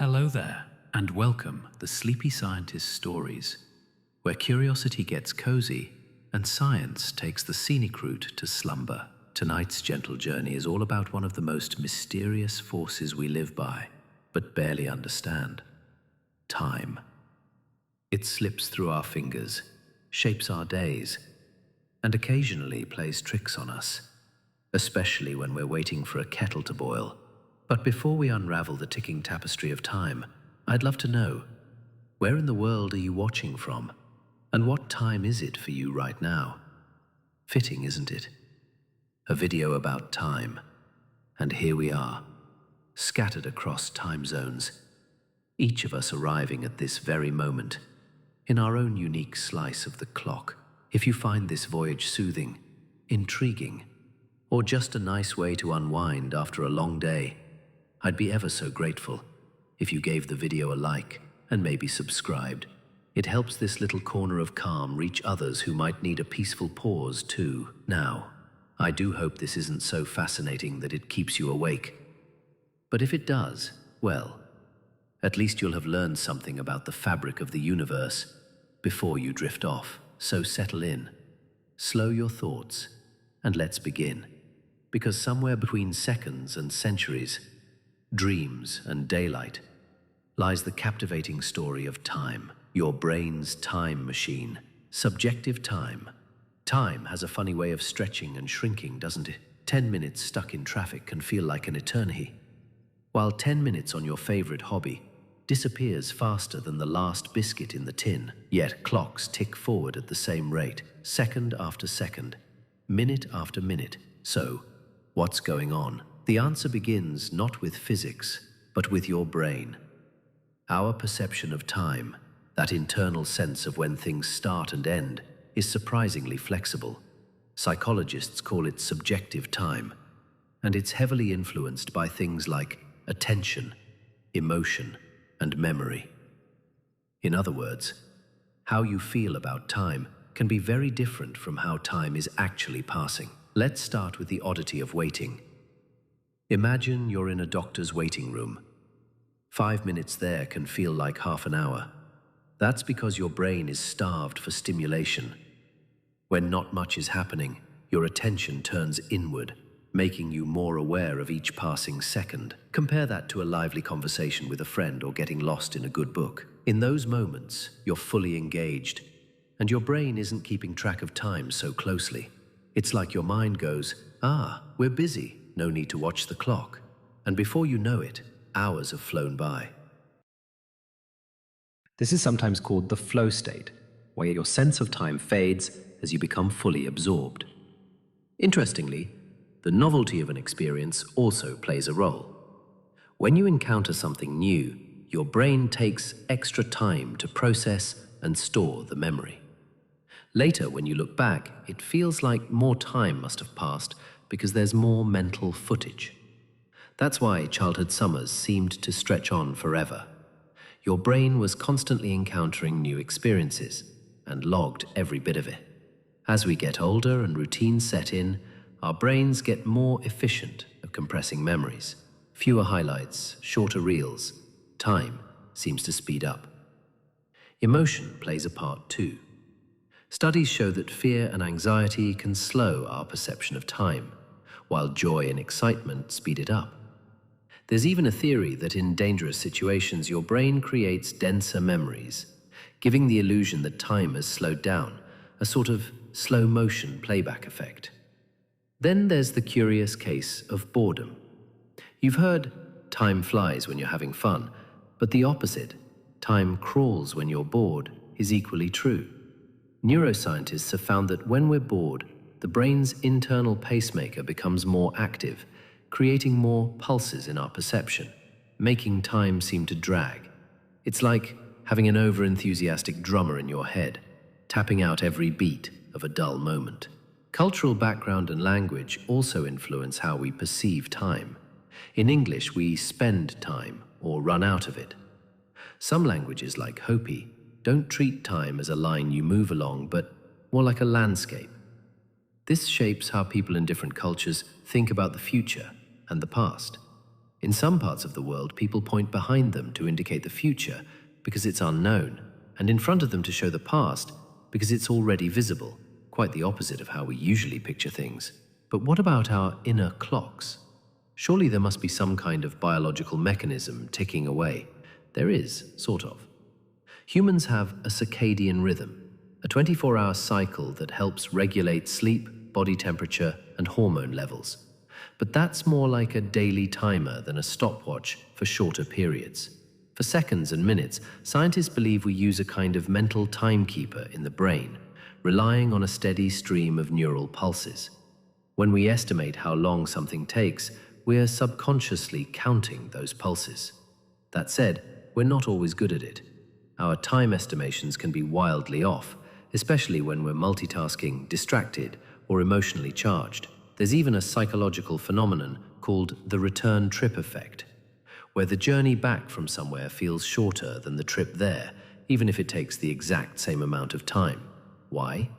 Hello there, and welcome the Sleepy Scientist Stories, where curiosity gets cozy and science takes the scenic route to slumber. Tonight's gentle journey is all about one of the most mysterious forces we live by, but barely understand: time. It slips through our fingers, shapes our days, and occasionally plays tricks on us, especially when we're waiting for a kettle to boil. But before we unravel the ticking tapestry of time, I'd love to know, where in the world are you watching from? And what time is it for you right now? Fitting, isn't it? A video about time. And here we are, scattered across time zones, each of us arriving at this very moment, in our own unique slice of the clock. If you find this voyage soothing, intriguing, or just a nice way to unwind after a long day, I'd be ever so grateful if you gave the video a like and maybe subscribed. It helps this little corner of calm reach others who might need a peaceful pause too. Now, I do hope this isn't so fascinating that it keeps you awake. But if it does, well, at least you'll have learned something about the fabric of the universe before you drift off. So settle in, slow your thoughts, and let's begin. Because somewhere between seconds and centuries, dreams and daylight, lies the captivating story of time, your brain's time machine. Subjective time. Time has a funny way of stretching and shrinking, doesn't it? 10 minutes stuck in traffic can feel like an eternity, while 10 minutes on your favorite hobby disappears faster than the last biscuit in the tin. Yet clocks tick forward at the same rate, second after second, minute after minute. So, what's going on? The answer begins not with physics, but with your brain. Our perception of time, that internal sense of when things start and end, is surprisingly flexible. Psychologists call it subjective time, and it's heavily influenced by things like attention, emotion, and memory. In other words, how you feel about time can be very different from how time is actually passing. Let's start with the oddity of waiting. Imagine you're in a doctor's waiting room. 5 minutes there can feel like half an hour. That's because your brain is starved for stimulation. When not much is happening, your attention turns inward, making you more aware of each passing second. Compare that to a lively conversation with a friend or getting lost in a good book. In those moments, you're fully engaged, and your brain isn't keeping track of time so closely. It's like your mind goes, we're busy, no need to watch the clock. And before you know it, hours have flown by. This is sometimes called the flow state, where your sense of time fades as you become fully absorbed. Interestingly, the novelty of an experience also plays a role. When you encounter something new, your brain takes extra time to process and store the memory. Later, when you look back, it feels like more time must have passed because there's more mental footage. That's why childhood summers seemed to stretch on forever. Your brain was constantly encountering new experiences and logged every bit of it. As we get older and routines set in, our brains get more efficient at compressing memories. Fewer highlights, shorter reels. Time seems to speed up. Emotion plays a part too. Studies show that fear and anxiety can slow our perception of time, while joy and excitement speed it up. There's even a theory that in dangerous situations, your brain creates denser memories, giving the illusion that time has slowed down, a sort of slow-motion playback effect. Then there's the curious case of boredom. You've heard, time flies when you're having fun, but the opposite, time crawls when you're bored, is equally true. Neuroscientists have found that when we're bored, the brain's internal pacemaker becomes more active, creating more pulses in our perception, making time seem to drag. It's like having an over-enthusiastic drummer in your head, tapping out every beat of a dull moment. Cultural background and language also influence how we perceive time. In English, we spend time or run out of it. Some languages, like Hopi, don't treat time as a line you move along, but more like a landscape. This shapes how people in different cultures think about the future and the past. In some parts of the world, people point behind them to indicate the future because it's unknown, and in front of them to show the past because it's already visible, quite the opposite of how we usually picture things. But what about our inner clocks? Surely there must be some kind of biological mechanism ticking away. There is, sort of. Humans have a circadian rhythm, a 24-hour cycle that helps regulate sleep, body temperature, and hormone levels. But that's more like a daily timer than a stopwatch for shorter periods. For seconds and minutes, scientists believe we use a kind of mental timekeeper in the brain, relying on a steady stream of neural pulses. When we estimate how long something takes, we're subconsciously counting those pulses. That said, we're not always good at it. Our time estimations can be wildly off, especially when we're multitasking, distracted, or emotionally charged. There's even a psychological phenomenon called the return trip effect, where the journey back from somewhere feels shorter than the trip there, even if it takes the exact same amount of time. Why?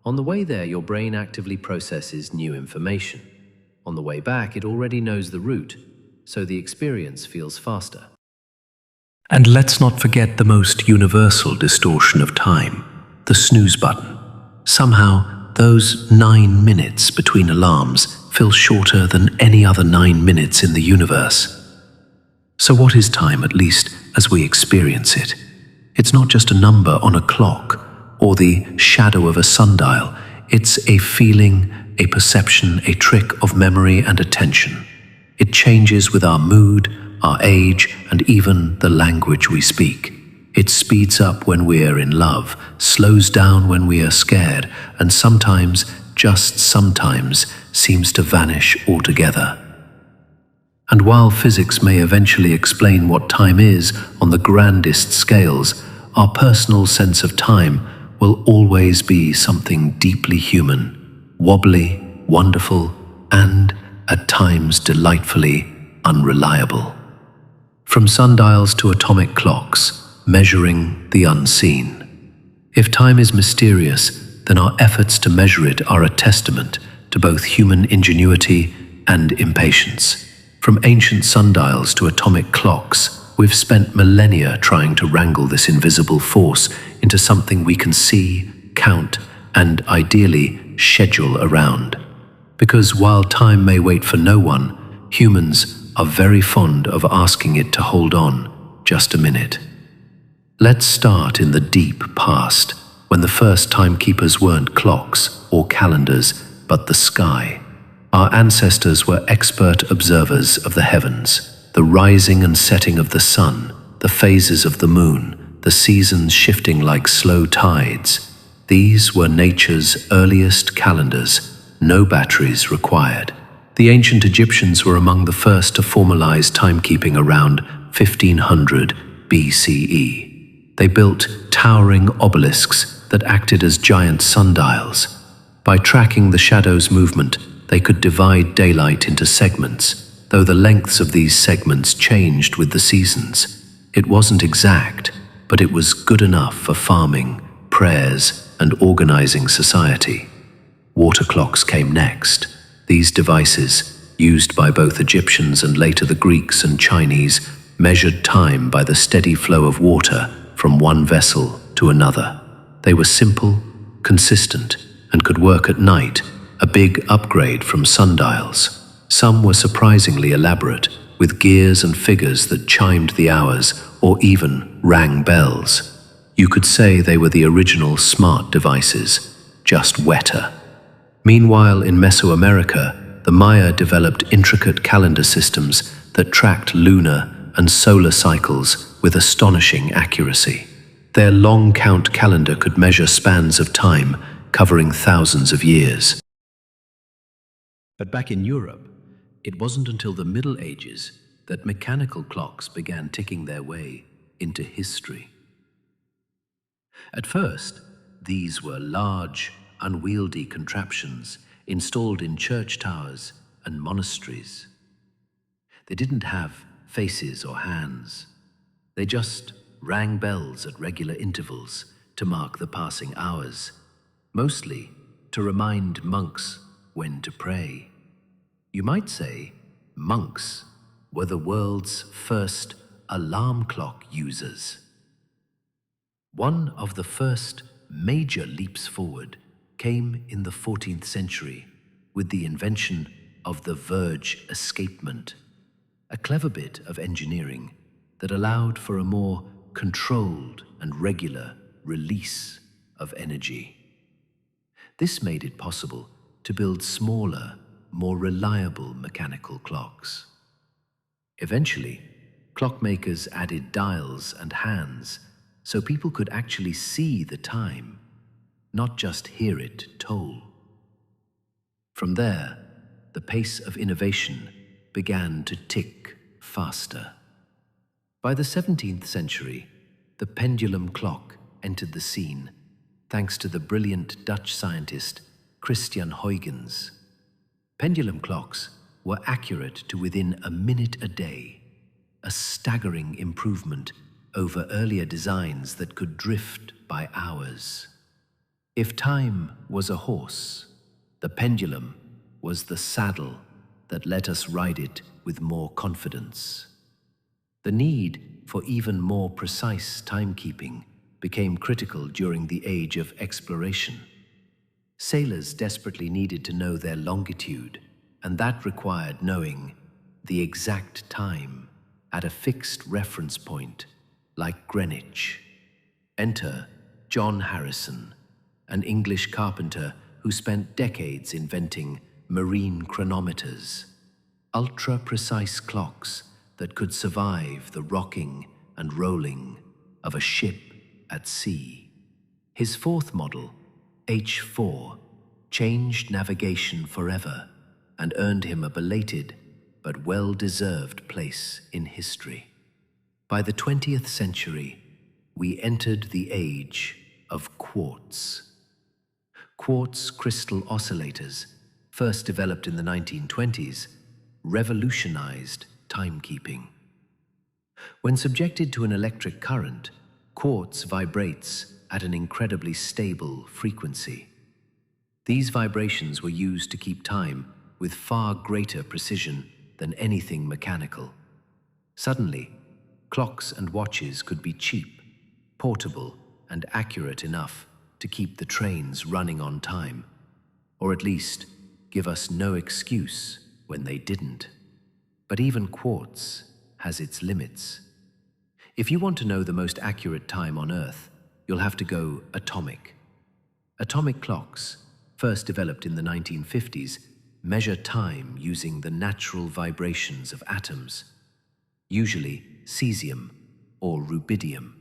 On the way there, your brain actively processes new information. On the way back, it already knows the route, so the experience feels faster. And let's not forget the most universal distortion of time, the snooze button. Somehow, those 9 minutes between alarms feel shorter than any other 9 minutes in the universe. So what is time, at least as we experience it? It's not just a number on a clock or the shadow of a sundial. It's a feeling, a perception, a trick of memory and attention. It changes with our mood, our age, and even the language we speak. It speeds up when we're in love, slows down when we are scared, and sometimes, just sometimes, seems to vanish altogether. And while physics may eventually explain what time is on the grandest scales, our personal sense of time will always be something deeply human, wobbly, wonderful, and, at times, delightfully unreliable. From sundials to atomic clocks, measuring the unseen. If time is mysterious, then our efforts to measure it are a testament to both human ingenuity and impatience. From ancient sundials to atomic clocks, we've spent millennia trying to wrangle this invisible force into something we can see, count, and ideally schedule around. Because while time may wait for no one, humans are very fond of asking it to hold on just a minute. Let's start in the deep past, when the first timekeepers weren't clocks or calendars, but the sky. Our ancestors were expert observers of the heavens, the rising and setting of the sun, the phases of the moon, the seasons shifting like slow tides. These were nature's earliest calendars, no batteries required. The ancient Egyptians were among the first to formalize timekeeping around 1500 BCE. They built towering obelisks that acted as giant sundials. By tracking the shadow's movement, they could divide daylight into segments, though the lengths of these segments changed with the seasons. It wasn't exact, but it was good enough for farming, prayers, and organizing society. Water clocks came next. These devices, used by both Egyptians and later the Greeks and Chinese, measured time by the steady flow of water from one vessel to another. They were simple, consistent, and could work at night, a big upgrade from sundials. Some were surprisingly elaborate, with gears and figures that chimed the hours or even rang bells. You could say they were the original smart devices, just wetter. Meanwhile, in Mesoamerica, the Maya developed intricate calendar systems that tracked lunar and solar cycles with astonishing accuracy. Their long count calendar could measure spans of time covering thousands of years. But back in Europe, it wasn't until the Middle Ages that mechanical clocks began ticking their way into history. At first, these were large, unwieldy contraptions installed in church towers and monasteries. They didn't have faces or hands. They just rang bells at regular intervals to mark the passing hours, mostly to remind monks when to pray. You might say monks were the world's first alarm clock users. One of the first major leaps forward came in the 14th century with the invention of the verge escapement, a clever bit of engineering that allowed for a more controlled and regular release of energy. This made it possible to build smaller, more reliable mechanical clocks. Eventually, clockmakers added dials and hands so people could actually see the time, not just hear it toll. From there, the pace of innovation began to tick faster. By the 17th century, the pendulum clock entered the scene thanks to the brilliant Dutch scientist Christian Huygens. Pendulum clocks were accurate to within a minute a day, a staggering improvement over earlier designs that could drift by hours. If time was a horse, the pendulum was the saddle that let us ride it with more confidence. The need for even more precise timekeeping became critical during the age of exploration. Sailors desperately needed to know their longitude, and that required knowing the exact time at a fixed reference point, like Greenwich. Enter John Harrison, an English carpenter who spent decades inventing marine chronometers, ultra-precise clocks that could survive the rocking and rolling of a ship at sea. His fourth model, H4, changed navigation forever and earned him a belated but well-deserved place in history. By the 20th century, we entered the age of quartz. Quartz crystal oscillators, first developed in the 1920s, revolutionized timekeeping. When subjected to an electric current, quartz vibrates at an incredibly stable frequency. These vibrations were used to keep time with far greater precision than anything mechanical. Suddenly, clocks and watches could be cheap, portable, and accurate enough to keep the trains running on time, or at least give us no excuse when they didn't. But even quartz has its limits. If you want to know the most accurate time on Earth, you'll have to go atomic. Atomic clocks, first developed in the 1950s, measure time using the natural vibrations of atoms, usually cesium or rubidium.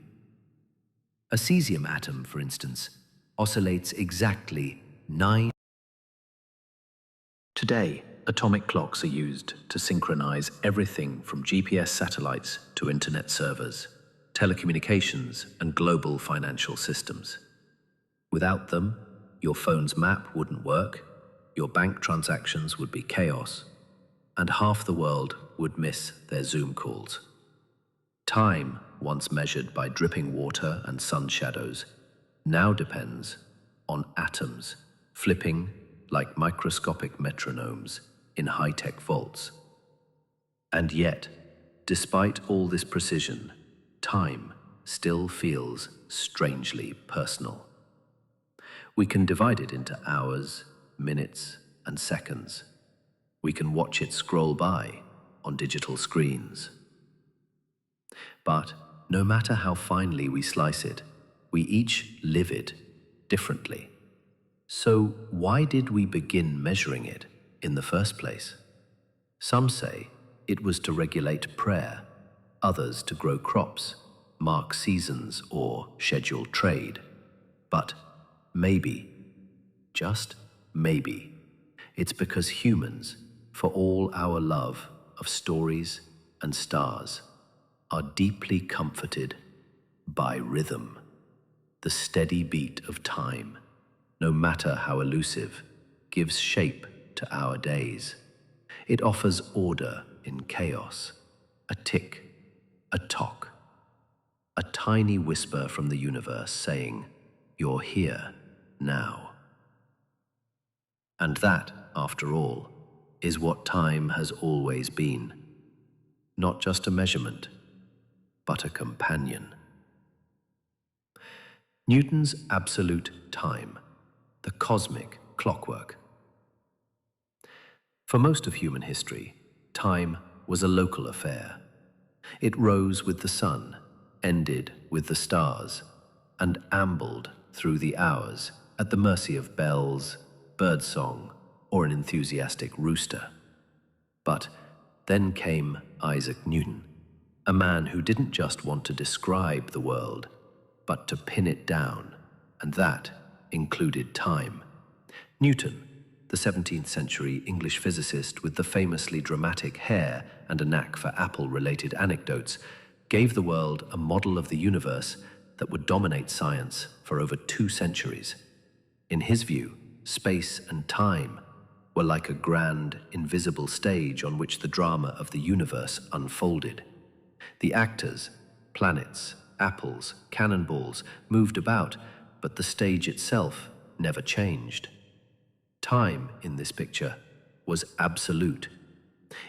A cesium atom, for instance, oscillates exactly 9. Today, atomic clocks are used to synchronize everything from GPS satellites to internet servers, telecommunications, and global financial systems. Without them, your phone's map wouldn't work, your bank transactions would be chaos, and half the world would miss their Zoom calls. Time, once measured by dripping water and sun shadows, now depends on atoms flipping like microscopic metronomes in high-tech vaults. And yet, despite all this precision, time still feels strangely personal. We can divide it into hours, minutes, and seconds. We can watch it scroll by on digital screens. But no matter how finely we slice it, we each live it differently. So why did we begin measuring it in the first place? Some say it was to regulate prayer, others to grow crops, mark seasons, or schedule trade. But maybe, just maybe, it's because humans, for all our love of stories and stars, are deeply comforted by rhythm, the steady beat of time, no matter how elusive, gives shape to our days. It offers order in chaos, a tick, a tock, a tiny whisper from the universe saying, "You're here now." And that, after all, is what time has always been. not just a measurement, but a companion. Newton's absolute time, the cosmic clockwork. For most of human history, time was a local affair. It rose with the sun, ended with the stars, and ambled through the hours at the mercy of bells, birdsong, or an enthusiastic rooster. But then came Isaac Newton, a man who didn't just want to describe the world, but to pin it down, and that included time. Newton, the 17th century English physicist with the famously dramatic hair and a knack for apple-related anecdotes, gave the world a model of the universe that would dominate science for over 2 centuries. In his view, space and time were like a grand, invisible stage on which the drama of the universe unfolded. The actors, planets, apples, cannonballs, moved about, but the stage itself never changed. Time, in this picture, was absolute.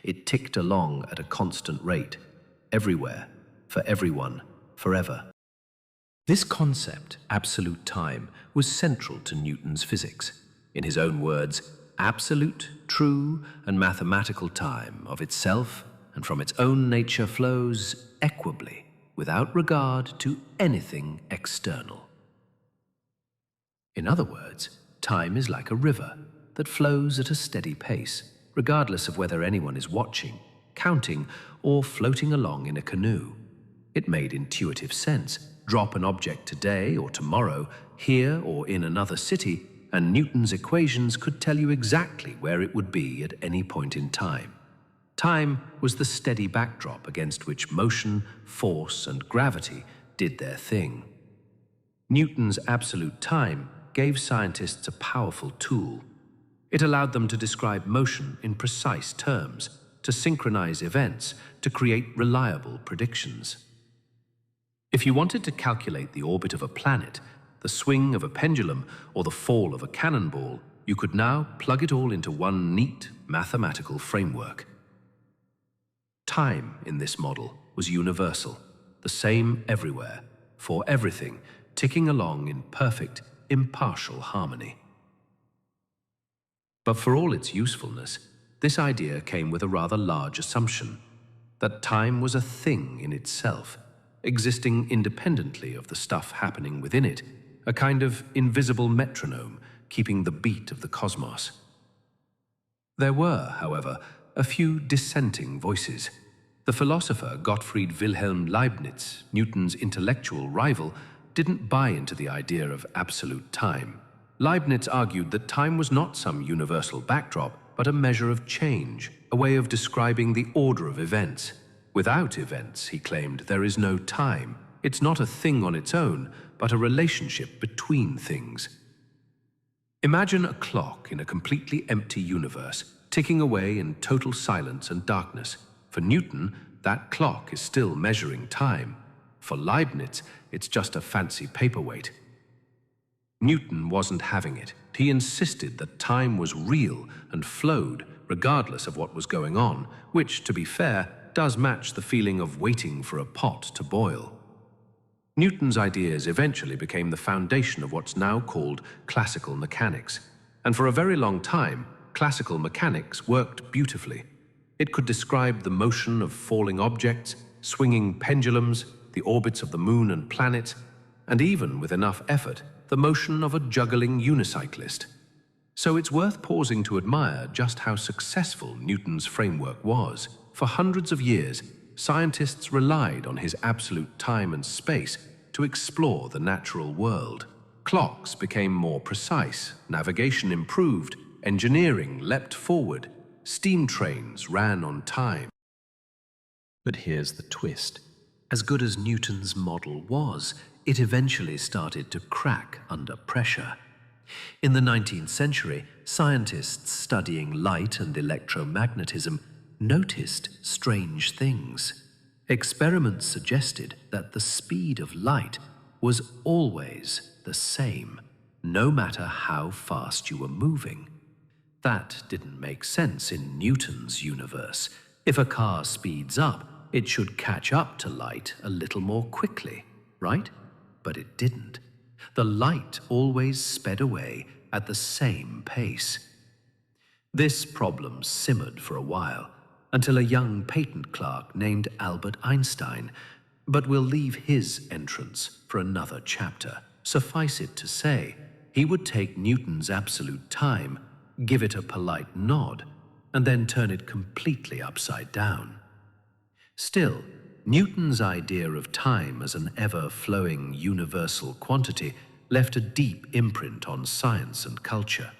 It ticked along at a constant rate, everywhere, for everyone, forever. This concept, absolute time, was central to Newton's physics. In his own words, absolute, true, and mathematical time of itself and from its own nature flows equably, without regard to anything external. In other words, time is like a river that flows at a steady pace, regardless of whether anyone is watching, counting, or floating along in a canoe. It made intuitive sense. Drop an object today or tomorrow, here or in another city, and Newton's equations could tell you exactly where it would be at any point in time. Time was the steady backdrop against which motion, force, and gravity did their thing. Newton's absolute time gave scientists a powerful tool. It allowed them to describe motion in precise terms, to synchronize events, to create reliable predictions. If you wanted to calculate the orbit of a planet, the swing of a pendulum, or the fall of a cannonball, you could now plug it all into one neat mathematical framework. Time in this model was universal, the same everywhere, for everything, ticking along in perfect, impartial harmony. But for all its usefulness, this idea came with a rather large assumption, that time was a thing in itself, existing independently of the stuff happening within it, a kind of invisible metronome keeping the beat of the cosmos. There were, however, a few dissenting voices. The philosopher Gottfried Wilhelm Leibniz, Newton's intellectual rival, didn't buy into the idea of absolute time. Leibniz argued that time was not some universal backdrop, but a measure of change, a way of describing the order of events. Without events, he claimed, there is no time. It's not a thing on its own, but a relationship between things. Imagine a clock in a completely empty universe, ticking away in total silence and darkness. For Newton, that clock is still measuring time. For Leibniz, it's just a fancy paperweight. Newton wasn't having it. He insisted that time was real and flowed regardless of what was going on, which, to be fair, does match the feeling of waiting for a pot to boil. Newton's ideas eventually became the foundation of what's now called classical mechanics. And for a very long time, classical mechanics worked beautifully. It could describe the motion of falling objects, swinging pendulums, the orbits of the moon and planets, and even, with enough effort, the motion of a juggling unicyclist. So it's worth pausing to admire just how successful Newton's framework was. For hundreds of years, scientists relied on his absolute time and space to explore the natural world. Clocks became more precise, navigation improved, engineering leapt forward, steam trains ran on time. But here's the twist. As good as Newton's model was, it eventually started to crack under pressure. In the 19th century, scientists studying light and electromagnetism noticed strange things. Experiments suggested that the speed of light was always the same, no matter how fast you were moving. That didn't make sense in Newton's universe. If a car speeds up, it should catch up to light a little more quickly, right? But it didn't. The light always sped away at the same pace. This problem simmered for a while, until a young patent clerk named Albert Einstein, but we'll leave his entrance for another chapter. Suffice it to say, he would take Newton's absolute time, give it a polite nod, and then turn it completely upside down. Still, Newton's idea of time as an ever-flowing universal quantity left a deep imprint on science and culture.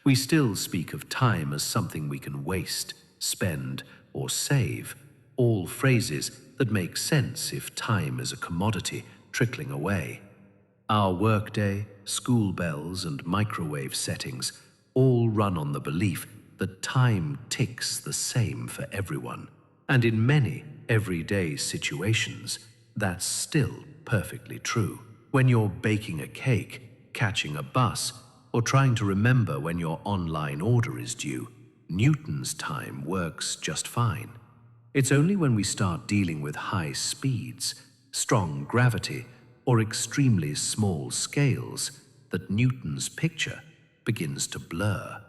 We still speak of time as something we can waste, spend, or save, all phrases that make sense if time is a commodity trickling away. Our workday, school bells, and microwave settings all run on the belief that time ticks the same for everyone. And in many everyday situations, that's still perfectly true. When you're baking a cake, catching a bus, or trying to remember when your online order is due, Newton's time works just fine. It's only when we start dealing with high speeds, strong gravity, or extremely small scales that Newton's picture begins to blur.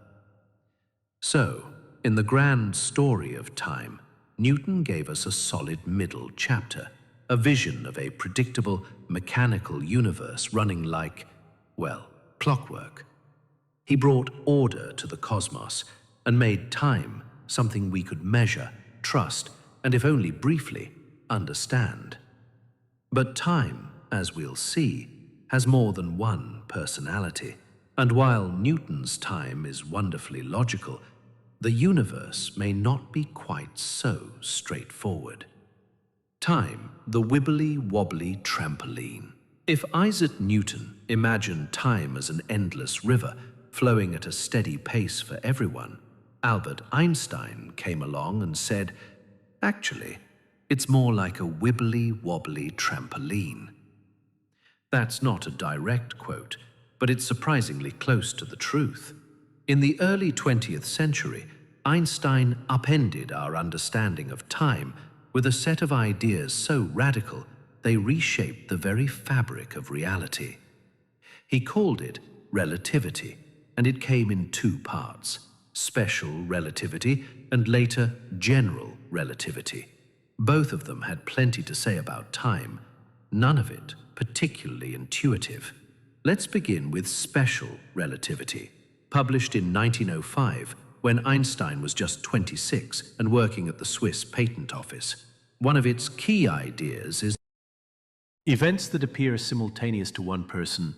So, in the grand story of time, Newton gave us a solid middle chapter, a vision of a predictable, mechanical universe running like, well, clockwork. He brought order to the cosmos and made time something we could measure, trust, and if only briefly, understand. But time, as we'll see, has more than one personality. And while Newton's time is wonderfully logical, the universe may not be quite so straightforward. Time, the wibbly-wobbly trampoline. If Isaac Newton imagined time as an endless river flowing at a steady pace for everyone, Albert Einstein came along and said, actually, it's more like a wibbly-wobbly trampoline. That's not a direct quote, but it's surprisingly close to the truth. In the early 20th century, Einstein upended our understanding of time with a set of ideas so radical they reshaped the very fabric of reality. He called it relativity, and it came in two parts: special relativity and later general relativity. Both of them had plenty to say about time, none of it particularly intuitive. Let's begin with special relativity, published in 1905 when Einstein was just 26 and working at the Swiss Patent Office. One of its key ideas is events that appear simultaneous to one person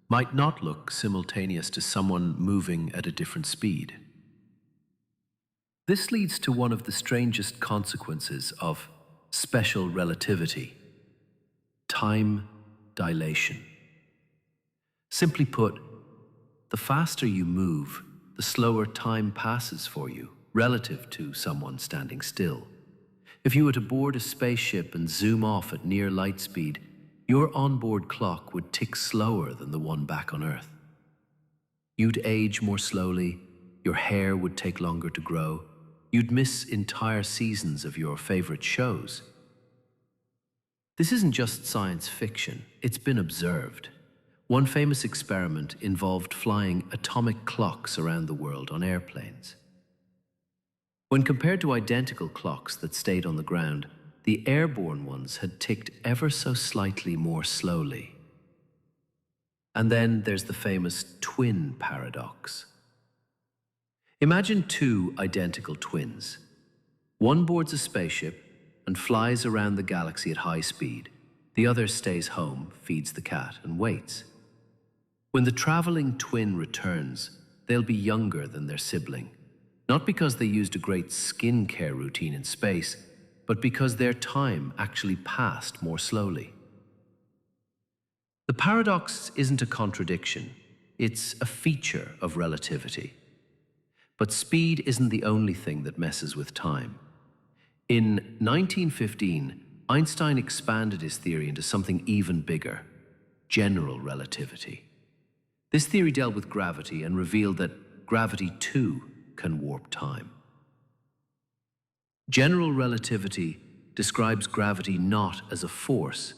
might not look simultaneous to someone moving at a different speed. This leads to one of the strangest consequences of special relativity: time dilation. Simply put, the faster you move, the slower time passes for you relative to someone standing still. If you were to board a spaceship and zoom off at near light speed, your onboard clock would tick slower than the one back on Earth. You'd age more slowly, your hair would take longer to grow, you'd miss entire seasons of your favorite shows. This isn't just science fiction, it's been observed. One famous experiment involved flying atomic clocks around the world on airplanes. When compared to identical clocks that stayed on the ground, the airborne ones had ticked ever so slightly more slowly. And then there's the famous twin paradox. Imagine two identical twins. One boards a spaceship and flies around the galaxy at high speed. The other stays home, feeds the cat, and waits. When the traveling twin returns, they'll be younger than their sibling. Not because they used a great skincare routine in space, but because their time actually passed more slowly. The paradox isn't a contradiction, it's a feature of relativity. But speed isn't the only thing that messes with time. In 1915, Einstein expanded his theory into something even bigger: general relativity. This theory dealt with gravity and revealed that gravity too can warp time. General relativity describes gravity not as a force,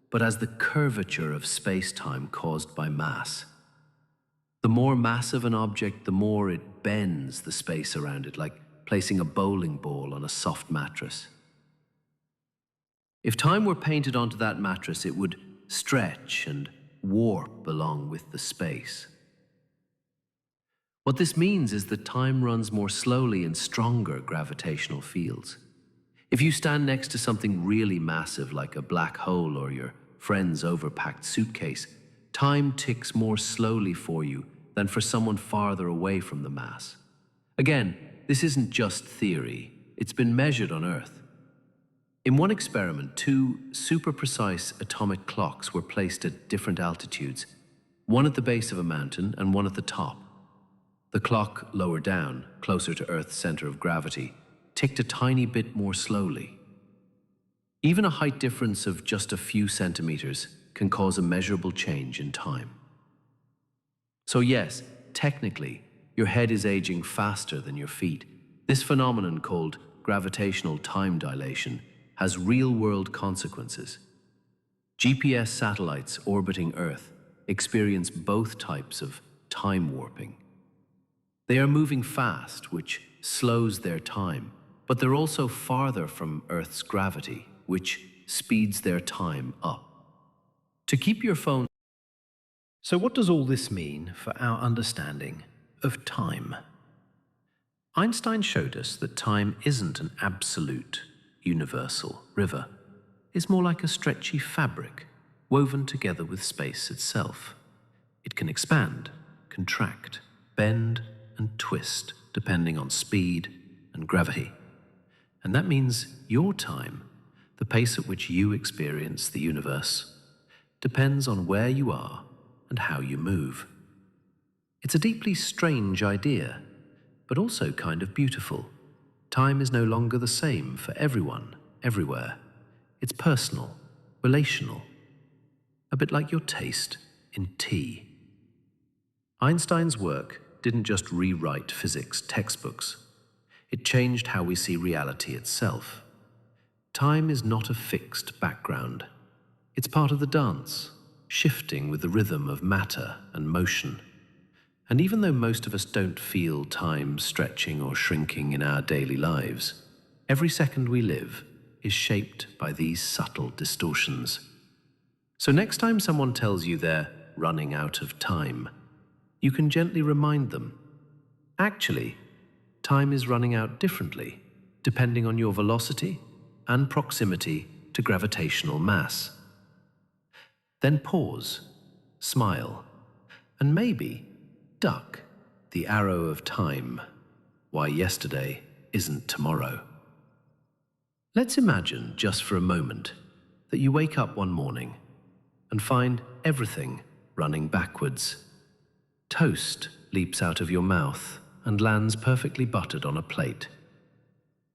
but as the curvature of space-time caused by mass. The more massive an object, the more it bends the space around it, like placing a bowling ball on a soft mattress. If time were painted onto that mattress, it would stretch and warp along with the space. What this means is that time runs more slowly in stronger gravitational fields. If you stand next to something really massive like a black hole or your friend's overpacked suitcase, time ticks more slowly for you than for someone farther away from the mass. Again, this isn't just theory, it's been measured on Earth. In one experiment, two super-precise atomic clocks were placed at different altitudes, one at the base of a mountain and one at the top. The clock lower down, closer to Earth's center of gravity, ticked a tiny bit more slowly. Even a height difference of just a few centimeters can cause a measurable change in time. So yes, technically, your head is aging faster than your feet. This phenomenon, called gravitational time dilation, has real-world consequences. GPS satellites orbiting Earth experience both types of time warping. They are moving fast, which slows their time, but they're also farther from Earth's gravity, which speeds their time up. To keep your phone... So what does all this mean for our understanding of time? Einstein showed us that time isn't an absolute, universal river. It's more like a stretchy fabric woven together with space itself. It can expand, contract, bend, and twist depending on speed and gravity. And that means your time, the pace at which you experience the universe, depends on where you are and how you move. It's a deeply strange idea, but also kind of beautiful. Time is no longer the same for everyone, everywhere. It's personal, relational, a bit like your taste in tea. Einstein's work didn't just rewrite physics textbooks. It changed how we see reality itself. Time is not a fixed background. It's part of the dance, shifting with the rhythm of matter and motion. And even though most of us don't feel time stretching or shrinking in our daily lives, every second we live is shaped by these subtle distortions. So next time someone tells you they're running out of time, you can gently remind them, actually, time is running out differently, depending on your velocity and proximity to gravitational mass. Then pause, smile, and maybe duck the arrow of time, why yesterday isn't tomorrow. Let's imagine, just for a moment, that you wake up one morning and find everything running backwards. Toast leaps out of your mouth and lands perfectly buttered on a plate.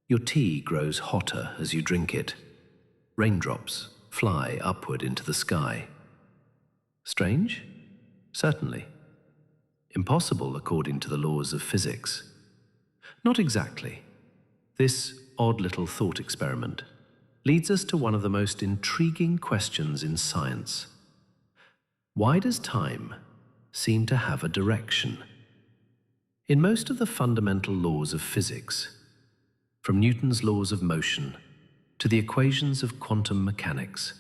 Your tea grows hotter as you drink it. Raindrops fly upward into the sky. Strange? Certainly. Impossible according to the laws of physics. Not exactly. This odd little thought experiment leads us to one of the most intriguing questions in science. Why does time seem to have a direction? In most of the fundamental laws of physics, from Newton's laws of motion to the equations of quantum mechanics,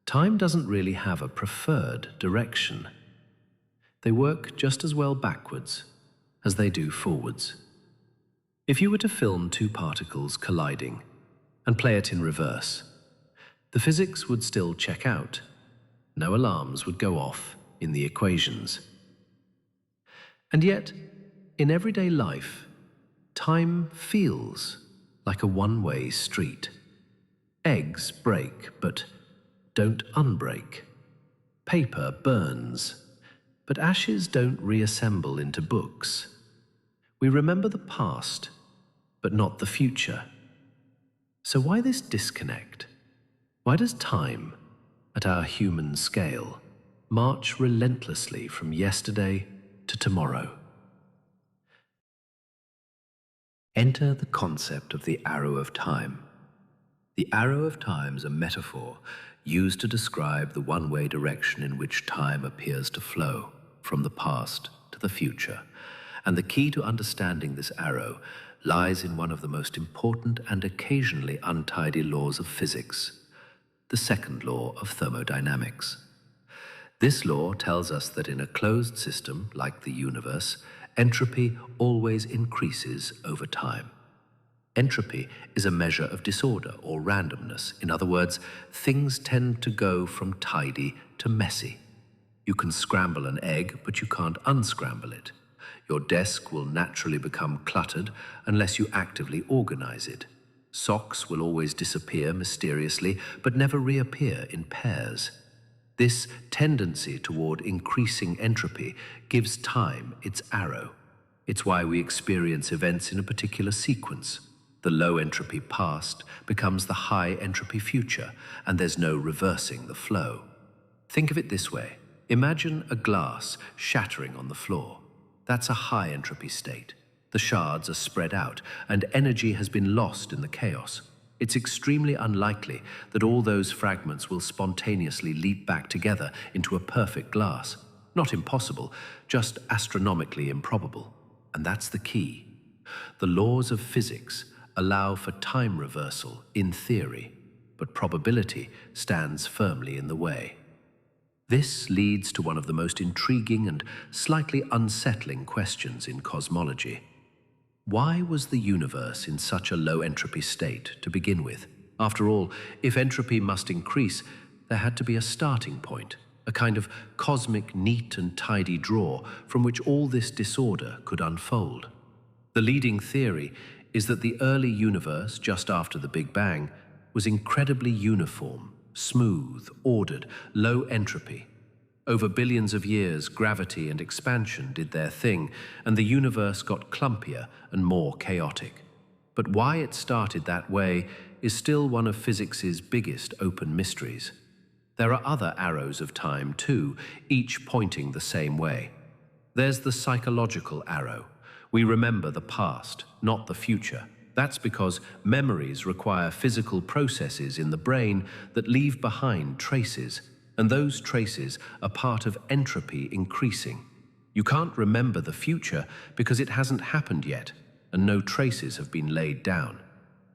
time doesn't really have a preferred direction. They work just as well backwards as they do forwards. If you were to film two particles colliding and play it in reverse, the physics would still check out. No alarms would go off in the equations. And yet, in everyday life, time feels like a one-way street. Eggs break, but don't unbreak. Paper burns, but ashes don't reassemble into books. We remember the past, but not the future. So why this disconnect? Why does time, at our human scale, march relentlessly from yesterday to tomorrow? Enter the concept of the arrow of time. The arrow of time is a metaphor used to describe the one-way direction in which time appears to flow, from the past to the future. And the key to understanding this arrow lies in one of the most important and occasionally untidy laws of physics, the second law of thermodynamics. This law tells us that in a closed system like the universe, entropy always increases over time. Entropy is a measure of disorder or randomness. In other words, things tend to go from tidy to messy. You can scramble an egg, but you can't unscramble it. Your desk will naturally become cluttered unless you actively organize it. Socks will always disappear mysteriously, but never reappear in pairs. This tendency toward increasing entropy gives time its arrow. It's why we experience events in a particular sequence. The low entropy past becomes the high entropy future, and there's no reversing the flow. Think of it this way. Imagine a glass shattering on the floor. That's a high entropy state. The shards are spread out, and energy has been lost in the chaos. It's extremely unlikely that all those fragments will spontaneously leap back together into a perfect glass. Not impossible, just astronomically improbable. And that's the key. The laws of physics allow for time reversal in theory, but probability stands firmly in the way. This leads to one of the most intriguing and slightly unsettling questions in cosmology. Why was the universe in such a low entropy state to begin with? After all, if entropy must increase, there had to be a starting point, a kind of cosmic neat and tidy drawer from which all this disorder could unfold. The leading theory is that the early universe, just after the Big Bang, was incredibly uniform, smooth, ordered, low entropy. Over billions of years, gravity and expansion did their thing, and the universe got clumpier and more chaotic. But why it started that way is still one of physics's biggest open mysteries. There are other arrows of time too, each pointing the same way. There's the psychological arrow. We remember the past, not the future. That's because memories require physical processes in the brain that leave behind traces, and those traces are part of entropy increasing. You can't remember the future because it hasn't happened yet, and no traces have been laid down.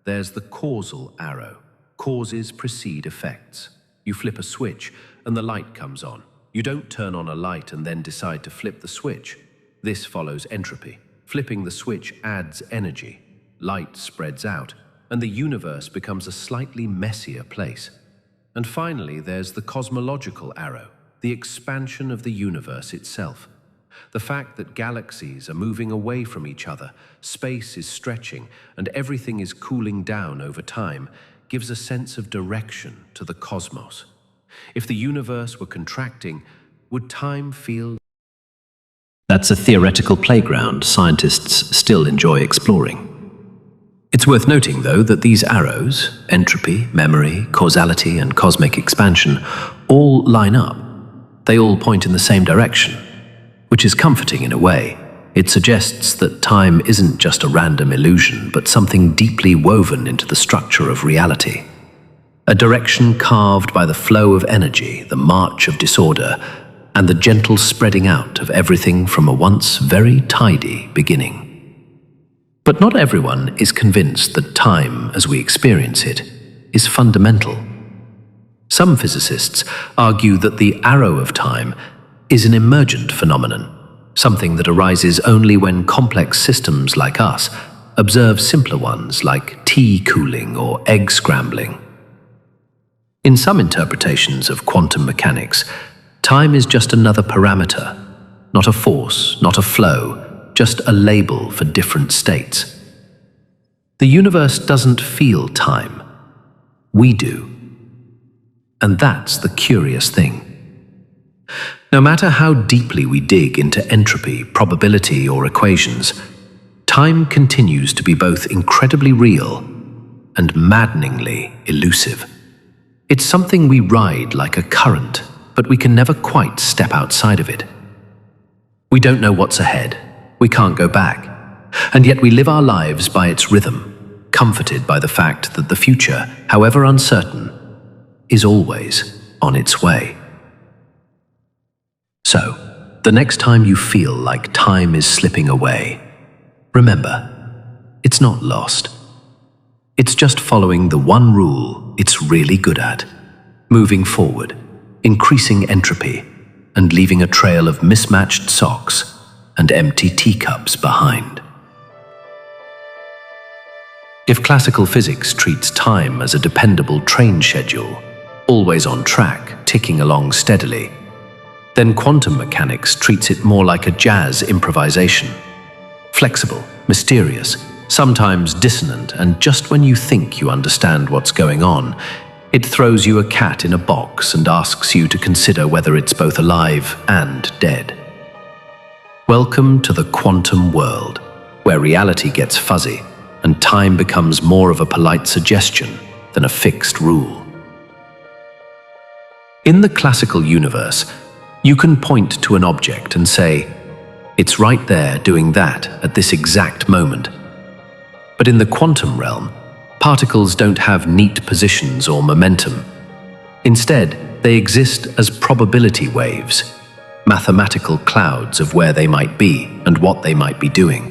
There's the causal arrow. Causes precede effects. You flip a switch and the light comes on. You don't turn on a light and then decide to flip the switch. This follows entropy. Flipping the switch adds energy. Light spreads out, and the universe becomes a slightly messier place. And finally, there's the cosmological arrow, the expansion of the universe itself. The fact that galaxies are moving away from each other, space is stretching, and everything is cooling down over time gives a sense of direction to the cosmos. If the universe were contracting, would time feel? That's a theoretical playground scientists still enjoy exploring. It's worth noting, though, that these arrows, entropy, memory, causality, and cosmic expansion, all line up. They all point in the same direction, which is comforting in a way. It suggests that time isn't just a random illusion, but something deeply woven into the structure of reality. A direction carved by the flow of energy, the march of disorder, and the gentle spreading out of everything from a once very tidy beginning. But not everyone is convinced that time, as we experience it, is fundamental. Some physicists argue that the arrow of time is an emergent phenomenon, something that arises only when complex systems like us observe simpler ones like tea cooling or egg scrambling. In some interpretations of quantum mechanics, time is just another parameter, not a force, not a flow, just a label for different states. The universe doesn't feel time. We do. And that's the curious thing. No matter how deeply we dig into entropy, probability, or equations, time continues to be both incredibly real and maddeningly elusive. It's something we ride like a current, but we can never quite step outside of it. We don't know what's ahead. We can't go back. And yet we live our lives by its rhythm. comforted by the fact that the future, however uncertain, is always on its way. So, the next time you feel like time is slipping away, remember, it's not lost. It's just following the one rule it's really good at: moving forward, increasing entropy, and leaving a trail of mismatched socks and empty teacups behind. If classical physics treats time as a dependable train schedule, always on track, ticking along steadily, then quantum mechanics treats it more like a jazz improvisation. Flexible, mysterious, sometimes dissonant, and just when you think you understand what's going on, it throws you a cat in a box and asks you to consider whether it's both alive and dead. Welcome to the quantum world, where reality gets fuzzy and time becomes more of a polite suggestion than a fixed rule. In the classical universe, you can point to an object and say, "It's right there doing that at this exact moment." But in the quantum realm, particles don't have neat positions or momentum. Instead, they exist as probability waves, mathematical clouds of where they might be and what they might be doing.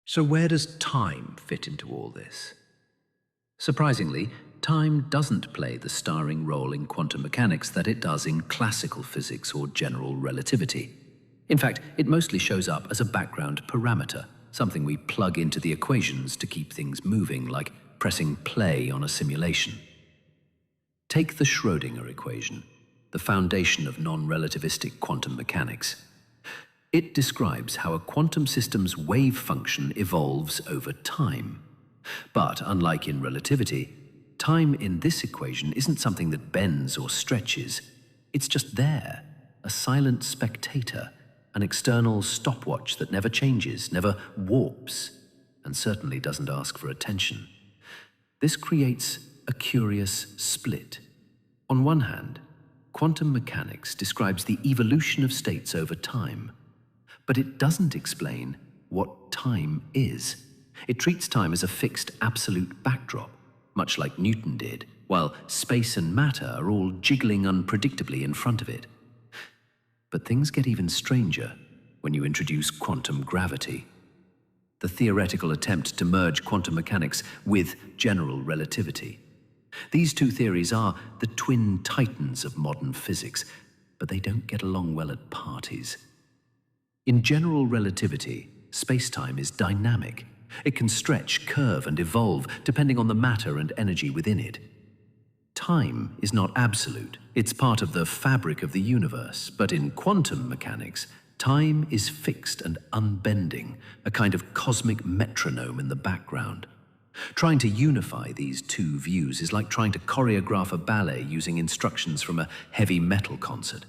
So where does time fit into all this? Surprisingly, time doesn't play the starring role in quantum mechanics that it does in classical physics or general relativity. In fact, it mostly shows up as a background parameter, something we plug into the equations to keep things moving, like pressing play on a simulation. Take the Schrödinger equation, the foundation of non-relativistic quantum mechanics. It describes how a quantum system's wave function evolves over time. But unlike in relativity, time in this equation isn't something that bends or stretches. It's just there, a silent spectator, an external stopwatch that never changes, never warps, and certainly doesn't ask for attention. This creates a curious split. On one hand, quantum mechanics describes the evolution of states over time, but it doesn't explain what time is. It treats time as a fixed absolute backdrop, much like Newton did, while space and matter are all jiggling unpredictably in front of it. But things get even stranger when you introduce quantum gravity, the theoretical attempt to merge quantum mechanics with general relativity. These two theories are the twin titans of modern physics, but they don't get along well at parties. In general relativity, space-time is dynamic. It can stretch, curve, and evolve depending on the matter and energy within it. Time is not absolute. It's part of the fabric of the universe. But in quantum mechanics, time is fixed and unbending, a kind of cosmic metronome in the background. Trying to unify these two views is like trying to choreograph a ballet using instructions from a heavy metal concert.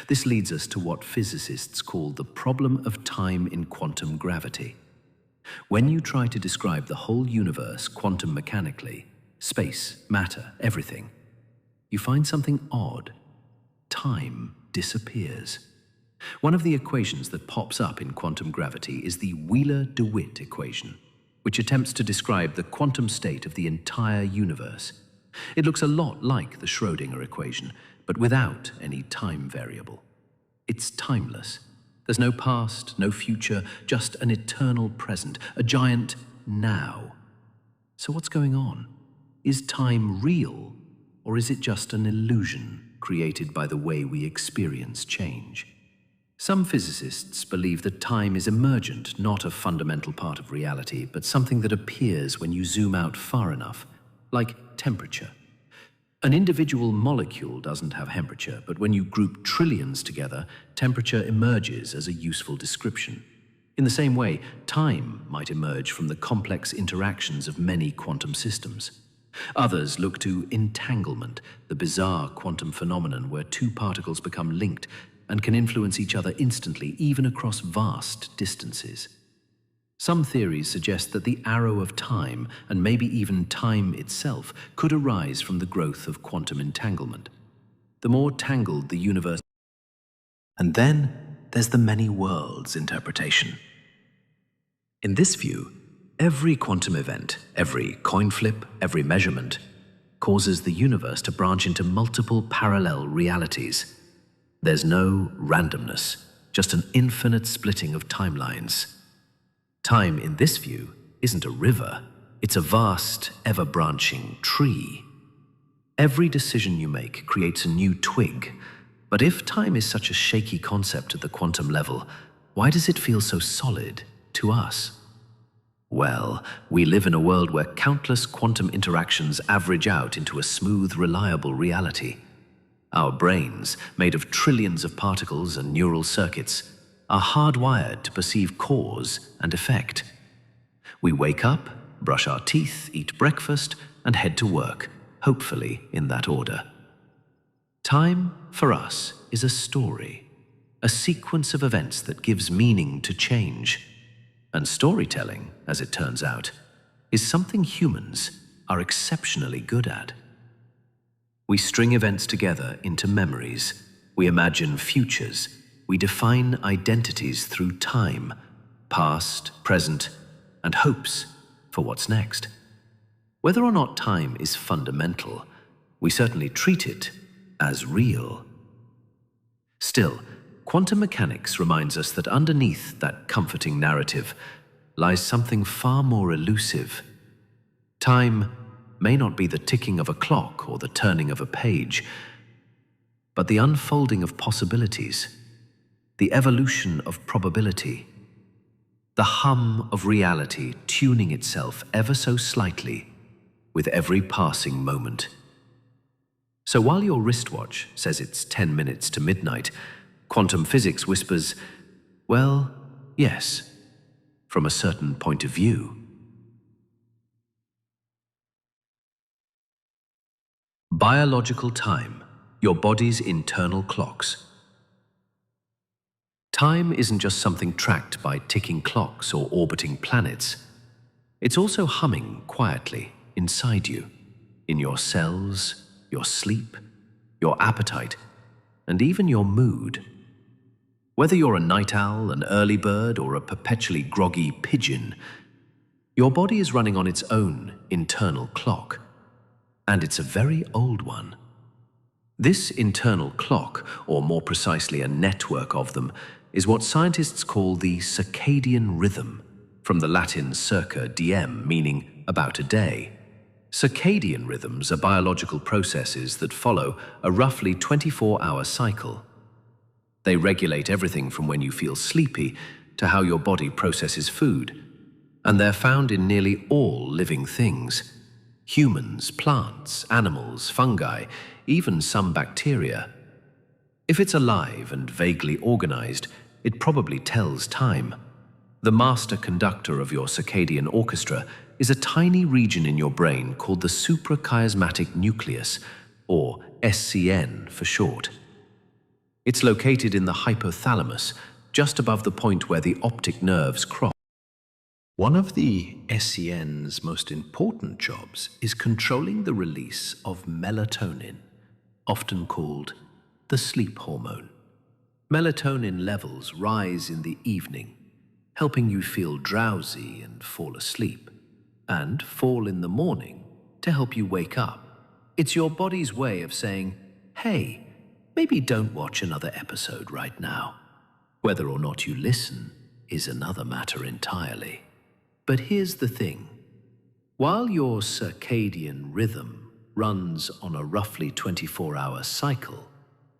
This leads us to what physicists call the problem of time in quantum gravity. When you try to describe the whole universe quantum mechanically, space, matter, everything, you find something odd. Time disappears. One of the equations that pops up in quantum gravity is the Wheeler-DeWitt equation, which attempts to describe the quantum state of the entire universe. It looks a lot like the Schrödinger equation, but without any time variable. It's timeless. There's no past, no future, just an eternal present, a giant now. So what's going on? Is time real, or is it just an illusion created by the way we experience change? Some physicists believe that time is emergent, not a fundamental part of reality, but something that appears when you zoom out far enough, like temperature. An individual molecule doesn't have temperature, but when you group trillions together, temperature emerges as a useful description. In the same way, time might emerge from the complex interactions of many quantum systems. Others look to entanglement, the bizarre quantum phenomenon where two particles become linked and can influence each other instantly, even across vast distances. Some theories suggest that the arrow of time, and maybe even time itself, could arise from the growth of quantum entanglement. The more tangled the universe. And then there's the many worlds interpretation. In this view, Every quantum event, every coin flip, every measurement, causes the universe to branch into multiple parallel realities. There's no randomness, just an infinite splitting of timelines. Time, in this view, isn't a river, it's a vast, ever-branching tree. Every decision you make creates a new twig. But if time is such a shaky concept at the quantum level, why does it feel so solid to us? Well, we live in a world where countless quantum interactions average out into a smooth, reliable reality. Our brains, made of trillions of particles and neural circuits, are hardwired to perceive cause and effect. We wake up, brush our teeth, eat breakfast, and head to work, hopefully in that order. Time, for us, is a story, a sequence of events that gives meaning to change. And storytelling, as it turns out, is something humans are exceptionally good at. We string events together into memories. We imagine futures. We define identities through time, past, present, and hopes for what's next. Whether or not time is fundamental, we certainly treat it as real. Still, quantum mechanics reminds us that underneath that comforting narrative lies something far more elusive. Time may not be the ticking of a clock or the turning of a page, but the unfolding of possibilities, the evolution of probability, the hum of reality tuning itself ever so slightly with every passing moment. So while your wristwatch says it's 10 minutes to midnight, quantum physics whispers, well, yes, from a certain point of view. Biological time, your body's internal clocks. Time isn't just something tracked by ticking clocks or orbiting planets. It's also humming quietly inside you, in your cells, your sleep, your appetite, and even your mood. Whether you're a night owl, an early bird, or a perpetually groggy pigeon, your body is running on its own internal clock, and it's a very old one. This internal clock, or more precisely a network of them, is what scientists call the circadian rhythm, from the Latin circa diem, meaning about a day. Circadian rhythms are biological processes that follow a roughly 24-hour cycle. They regulate everything from when you feel sleepy to how your body processes food, and they're found in nearly all living things: humans, plants, animals, fungi, even some bacteria. If it's alive and vaguely organized, it probably tells time. The master conductor of your circadian orchestra is a tiny region in your brain called the suprachiasmatic nucleus, or SCN for short. It's located in the hypothalamus, just above the point where the optic nerves cross. One of the SCN's most important jobs is controlling the release of melatonin, often called the sleep hormone. Melatonin levels rise in the evening, helping you feel drowsy and fall asleep, and fall in the morning to help you wake up. It's your body's way of saying, hey, maybe don't watch another episode right now. Whether or not you listen is another matter entirely. But here's the thing. While your circadian rhythm runs on a roughly 24-hour cycle,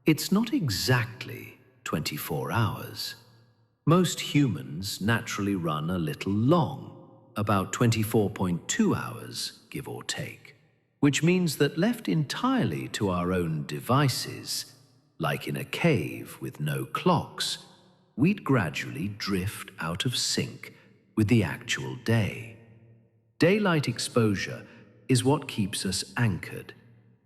it's not exactly 24 hours. Most humans naturally run a little long, about 24.2 hours, give or take, which means that left entirely to our own devices, like in a cave with no clocks, we'd gradually drift out of sync with the actual day. Daylight exposure is what keeps us anchored.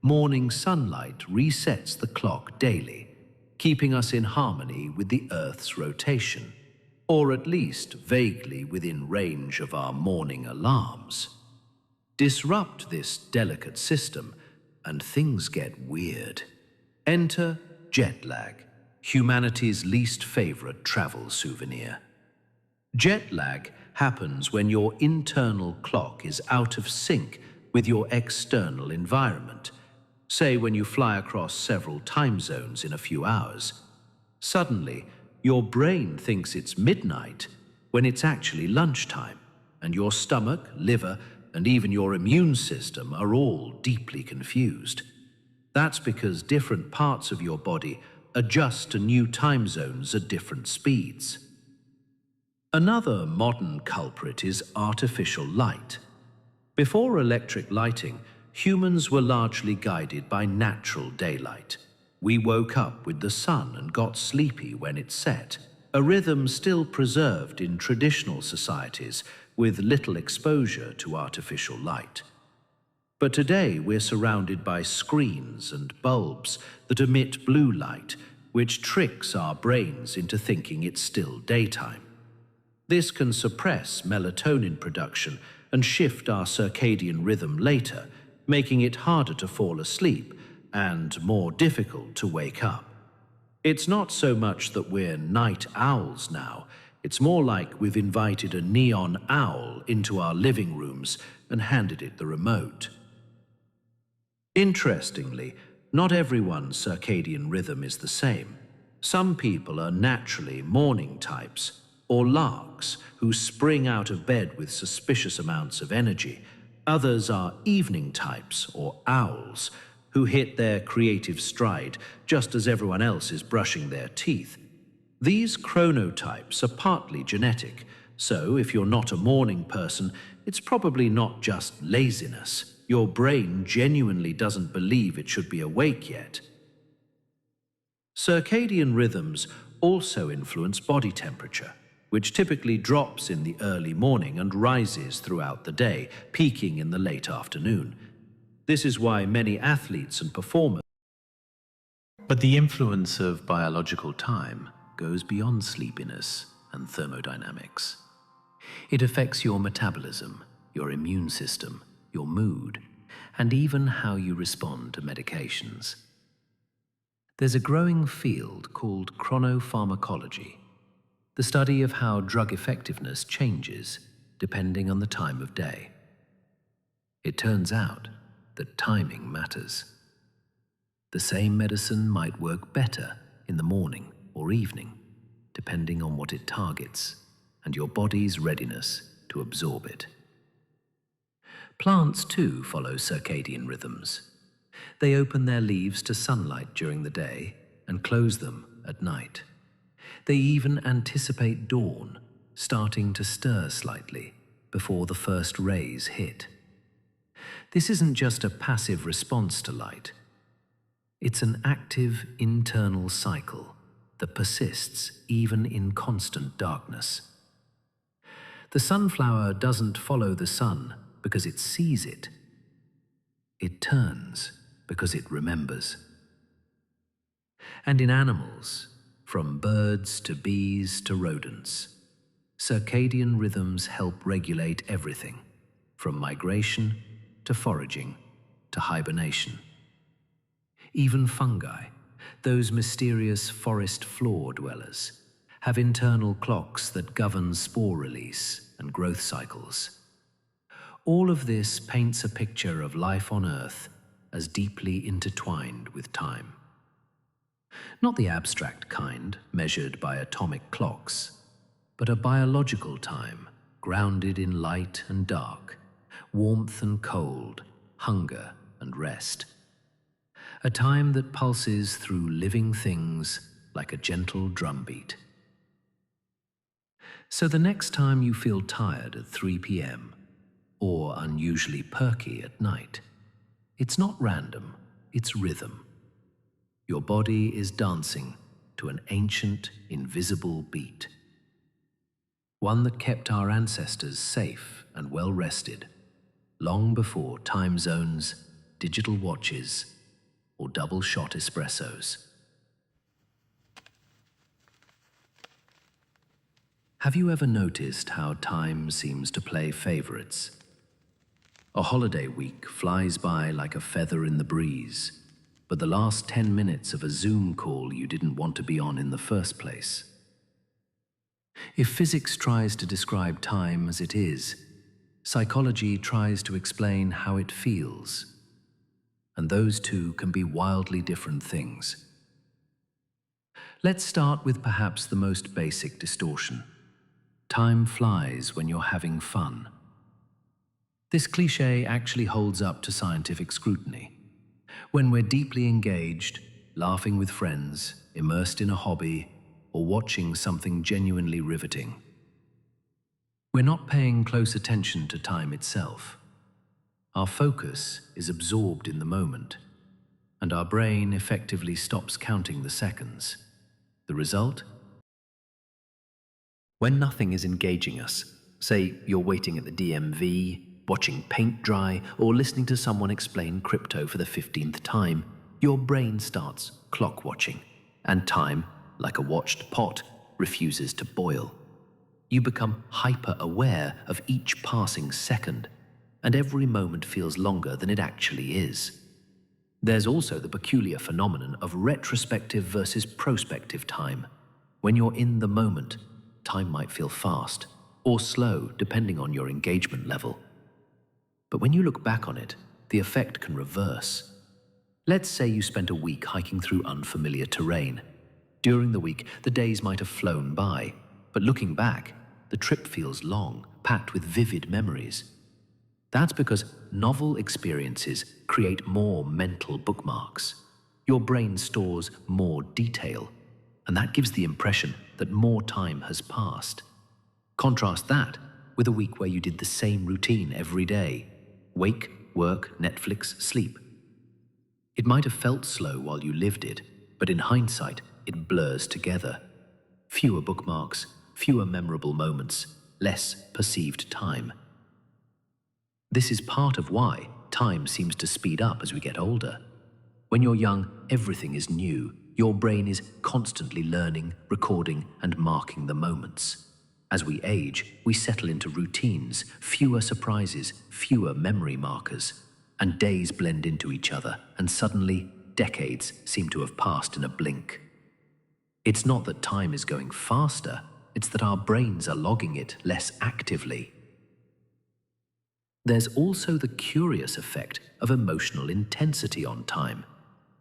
Morning sunlight resets the clock daily, keeping us in harmony with the Earth's rotation, or at least vaguely within range of our morning alarms. Disrupt this delicate system, and things get weird. Enter jet lag, humanity's least favorite travel souvenir. Jet lag happens when your internal clock is out of sync with your external environment. Say when you fly across several time zones in a few hours. Suddenly, your brain thinks it's midnight when it's actually lunchtime, and your stomach, liver, and even your immune system are all deeply confused. That's because different parts of your body adjust to new time zones at different speeds. Another modern culprit is artificial light. Before electric lighting, humans were largely guided by natural daylight. We woke up with the sun and got sleepy when it set, a rhythm still preserved in traditional societies with little exposure to artificial light. But today we're surrounded by screens and bulbs that emit blue light, which tricks our brains into thinking it's still daytime. This can suppress melatonin production and shift our circadian rhythm later, making it harder to fall asleep and more difficult to wake up. It's not so much that we're night owls now, it's more like we've invited a neon owl into our living rooms and handed it the remote. Interestingly, not everyone's circadian rhythm is the same. Some people are naturally morning types, or larks who spring out of bed with suspicious amounts of energy. Others are evening types, or owls, who hit their creative stride just as everyone else is brushing their teeth. These chronotypes are partly genetic, so if you're not a morning person, it's probably not just laziness. Your brain genuinely doesn't believe it should be awake yet. Circadian rhythms also influence body temperature, which typically drops in the early morning and rises throughout the day, peaking in the late afternoon. This is why many athletes and performers. But the influence of biological time goes beyond sleepiness and thermodynamics. It affects your metabolism, your immune system, your mood, and even how you respond to medications. There's a growing field called chronopharmacology, the study of how drug effectiveness changes depending on the time of day. It turns out that timing matters. The same medicine might work better in the morning or evening, depending on what it targets and your body's readiness to absorb it. Plants too follow circadian rhythms. They open their leaves to sunlight during the day and close them at night. They even anticipate dawn, starting to stir slightly before the first rays hit. This isn't just a passive response to light. It's an active internal cycle that persists even in constant darkness. The sunflower doesn't follow the sun because it sees it. It turns because it remembers. And in animals, from birds to bees to rodents, circadian rhythms help regulate everything, from migration to foraging to hibernation. Even fungi, those mysterious forest floor dwellers, have internal clocks that govern spore release and growth cycles. All of this paints a picture of life on Earth as deeply intertwined with time. Not the abstract kind measured by atomic clocks, but a biological time grounded in light and dark, warmth and cold, hunger and rest. A time that pulses through living things like a gentle drumbeat. So the next time you feel tired at 3 p.m. or unusually perky at night, it's not random, it's rhythm. Your body is dancing to an ancient, invisible beat. One that kept our ancestors safe and well rested, long before time zones, digital watches, or double-shot espressos. Have you ever noticed how time seems to play favorites? A holiday week flies by like a feather in the breeze, but the last 10 minutes of a Zoom call you didn't want to be on in the first place If physics tries to describe time as it is, psychology tries to explain how it feels. And those two can be wildly different things. Let's start with perhaps the most basic distortion. Time flies when you're having fun. This cliché actually holds up to scientific scrutiny. When we're deeply engaged, laughing with friends, immersed in a hobby, or watching something genuinely riveting, we're not paying close attention to time itself. Our focus is absorbed in the moment, and our brain effectively stops counting the seconds. The result? When nothing is engaging us, say you're waiting at the DMV, watching paint dry, or listening to someone explain crypto for the 15th time, your brain starts clock watching, and time, like a watched pot, refuses to boil. You become hyper-aware of each passing second, and every moment feels longer than it actually is. There's also the peculiar phenomenon of retrospective versus prospective time. When you're in the moment, time might feel fast or slow depending on your engagement level. But when you look back on it, the effect can reverse. Let's say you spent a week hiking through unfamiliar terrain. During the week, the days might have flown by, but looking back, the trip feels long, packed with vivid memories. That's because novel experiences create more mental bookmarks. Your brain stores more detail, and that gives the impression that more time has passed. Contrast that with a week where you did the same routine every day: wake, work, Netflix, sleep. It might have felt slow while you lived it, but in hindsight, it blurs together. Fewer bookmarks, fewer memorable moments, less perceived time. This is part of why time seems to speed up as we get older. When you're young, everything is new. Your brain is constantly learning, recording, and marking the moments. As we age, we settle into routines, fewer surprises, fewer memory markers, and days blend into each other, and suddenly, decades seem to have passed in a blink. It's not that time is going faster, it's that our brains are logging it less actively. There's also the curious effect of emotional intensity on time.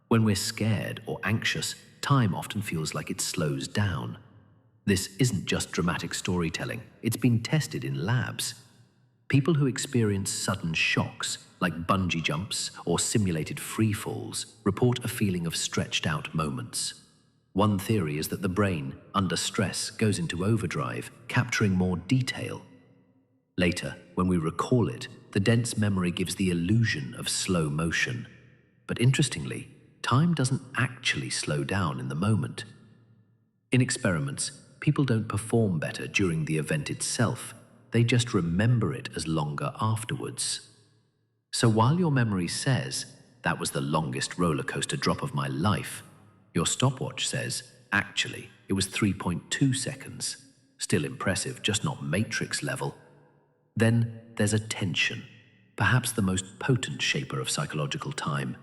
When we're scared or anxious, time often feels like it slows down. This isn't just dramatic storytelling, it's been tested in labs. People who experience sudden shocks, like bungee jumps or simulated free falls, report a feeling of stretched out moments. One theory is that the brain, under stress, goes into overdrive, capturing more detail. Later, when we recall it, the dense memory gives the illusion of slow motion. But interestingly, time doesn't actually slow down in the moment. In experiments, people don't perform better during the event itself. They just remember it as longer afterwards. So while your memory says, "That was the longest roller coaster drop of my life," your stopwatch says, "Actually, it was 3.2 seconds. Still impressive, just not Matrix level." Then there's attention, perhaps the most potent shaper of psychological time.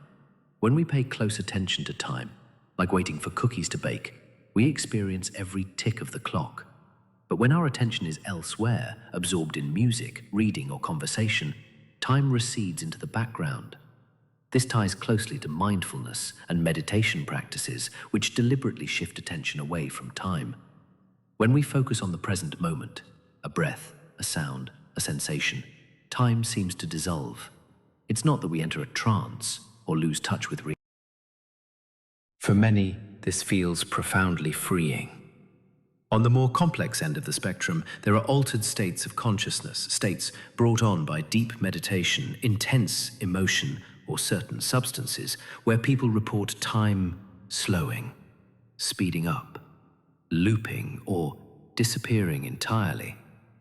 When we pay close attention to time, like waiting for cookies to bake, we experience every tick of the clock. But when our attention is elsewhere, absorbed in music, reading, or conversation, time recedes into the background. This ties closely to mindfulness and meditation practices, which deliberately shift attention away from time. When we focus on the present moment, a breath, a sound, a sensation, time seems to dissolve. It's not that we enter a trance or lose touch with reality. For many, this feels profoundly freeing. On the more complex end of the spectrum, there are altered states of consciousness, states brought on by deep meditation, intense emotion, or certain substances, where people report time slowing, speeding up, looping, or disappearing entirely.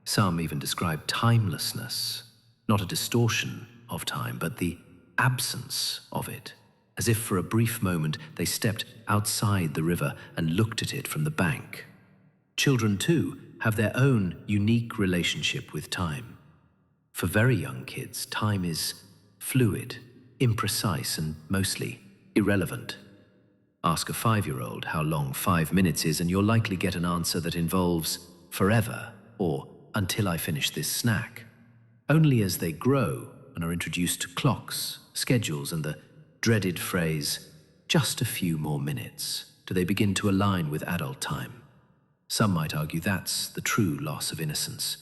Some even describe timelessness, not a distortion of time, but the absence of it, as if for a brief moment they stepped outside the river and looked at it from the bank. Children, too, have their own unique relationship with time. For very young kids, time is fluid, imprecise, and mostly irrelevant. Ask a 5-year-old how long 5 minutes is, and you'll likely get an answer that involves forever, or until I finish this snack. Only as they grow and are introduced to clocks, schedules, and the dreaded phrase, just a few more minutes, do they begin to align with adult time. Some might argue that's the true loss of innocence.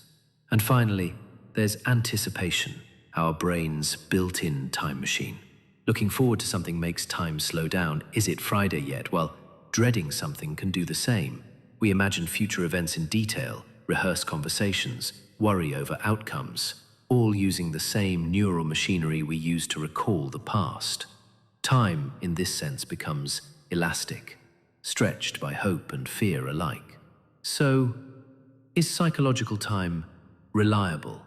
And finally, there's anticipation, our brain's built-in time machine. Looking forward to something makes time slow down. Is it Friday yet? Well, dreading something can do the same. We imagine future events in detail, rehearse conversations, worry over outcomes, all using the same neural machinery we use to recall the past. Time, in this sense, becomes elastic, stretched by hope and fear alike. So, is psychological time reliable?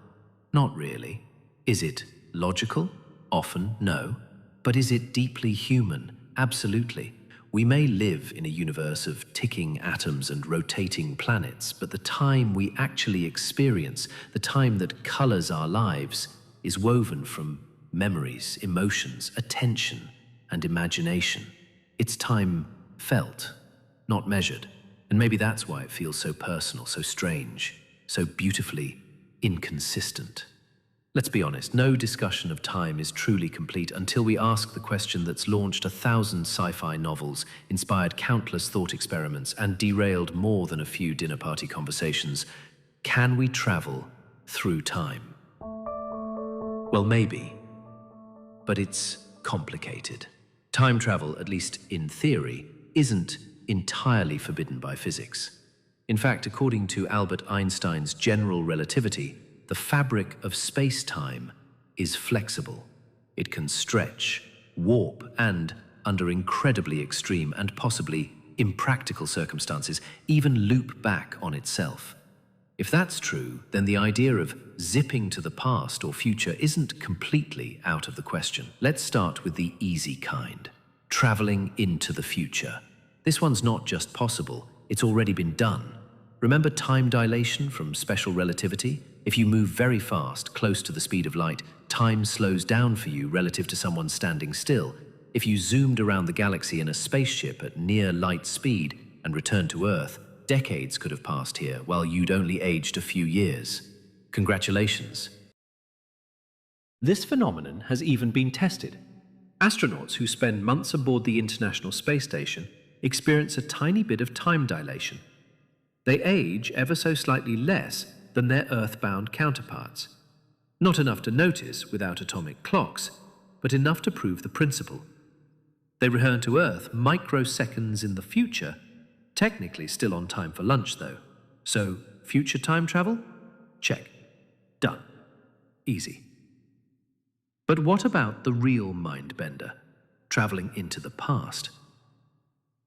Not really. Is it logical? Often, no. But is it deeply human? Absolutely. We may live in a universe of ticking atoms and rotating planets, but the time we actually experience, the time that colors our lives, is woven from memories, emotions, attention, and imagination. It's time felt, not measured. And maybe that's why it feels so personal, so strange, so beautifully inconsistent. Let's be honest, no discussion of time is truly complete until we ask the question that's launched 1,000 sci-fi novels, inspired countless thought experiments, and derailed more than a few dinner party conversations. Can we travel through time? Well, maybe, but it's complicated. Time travel, at least in theory, isn't entirely forbidden by physics. In fact, according to Albert Einstein's general relativity, the fabric of space-time is flexible. It can stretch, warp, and, under incredibly extreme and possibly impractical circumstances, even loop back on itself. If that's true, then the idea of zipping to the past or future isn't completely out of the question. Let's start with the easy kind, traveling into the future. This one's not just possible, it's already been done. Remember time dilation from special relativity? If you move very fast, close to the speed of light, time slows down for you relative to someone standing still. If you zoomed around the galaxy in a spaceship at near light speed and returned to Earth, decades could have passed here while you'd only aged a few years. Congratulations. This phenomenon has even been tested. Astronauts who spend months aboard the International Space Station experience a tiny bit of time dilation. They age ever so slightly less than their Earth-bound counterparts. Not enough to notice without atomic clocks, but enough to prove the principle. They return to Earth microseconds in the future, technically still on time for lunch though. So, future time travel? Check. Done. Easy. But what about the real mind-bender, traveling into the past?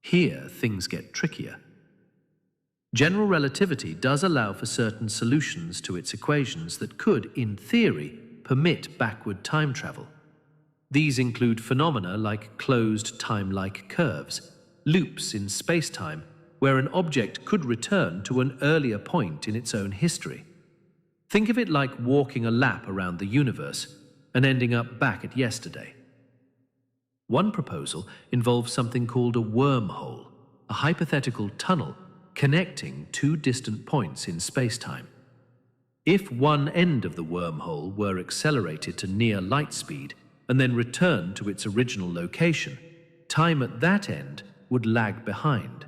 Here, things get trickier. General relativity does allow for certain solutions to its equations that could, in theory, permit backward time travel. These include phenomena like closed time-like curves, loops in space-time, where an object could return to an earlier point in its own history. Think of it like walking a lap around the universe and ending up back at yesterday. One proposal involves something called a wormhole, a hypothetical tunnel connecting two distant points in space-time. If one end of the wormhole were accelerated to near light speed and then returned to its original location, time at that end would lag behind.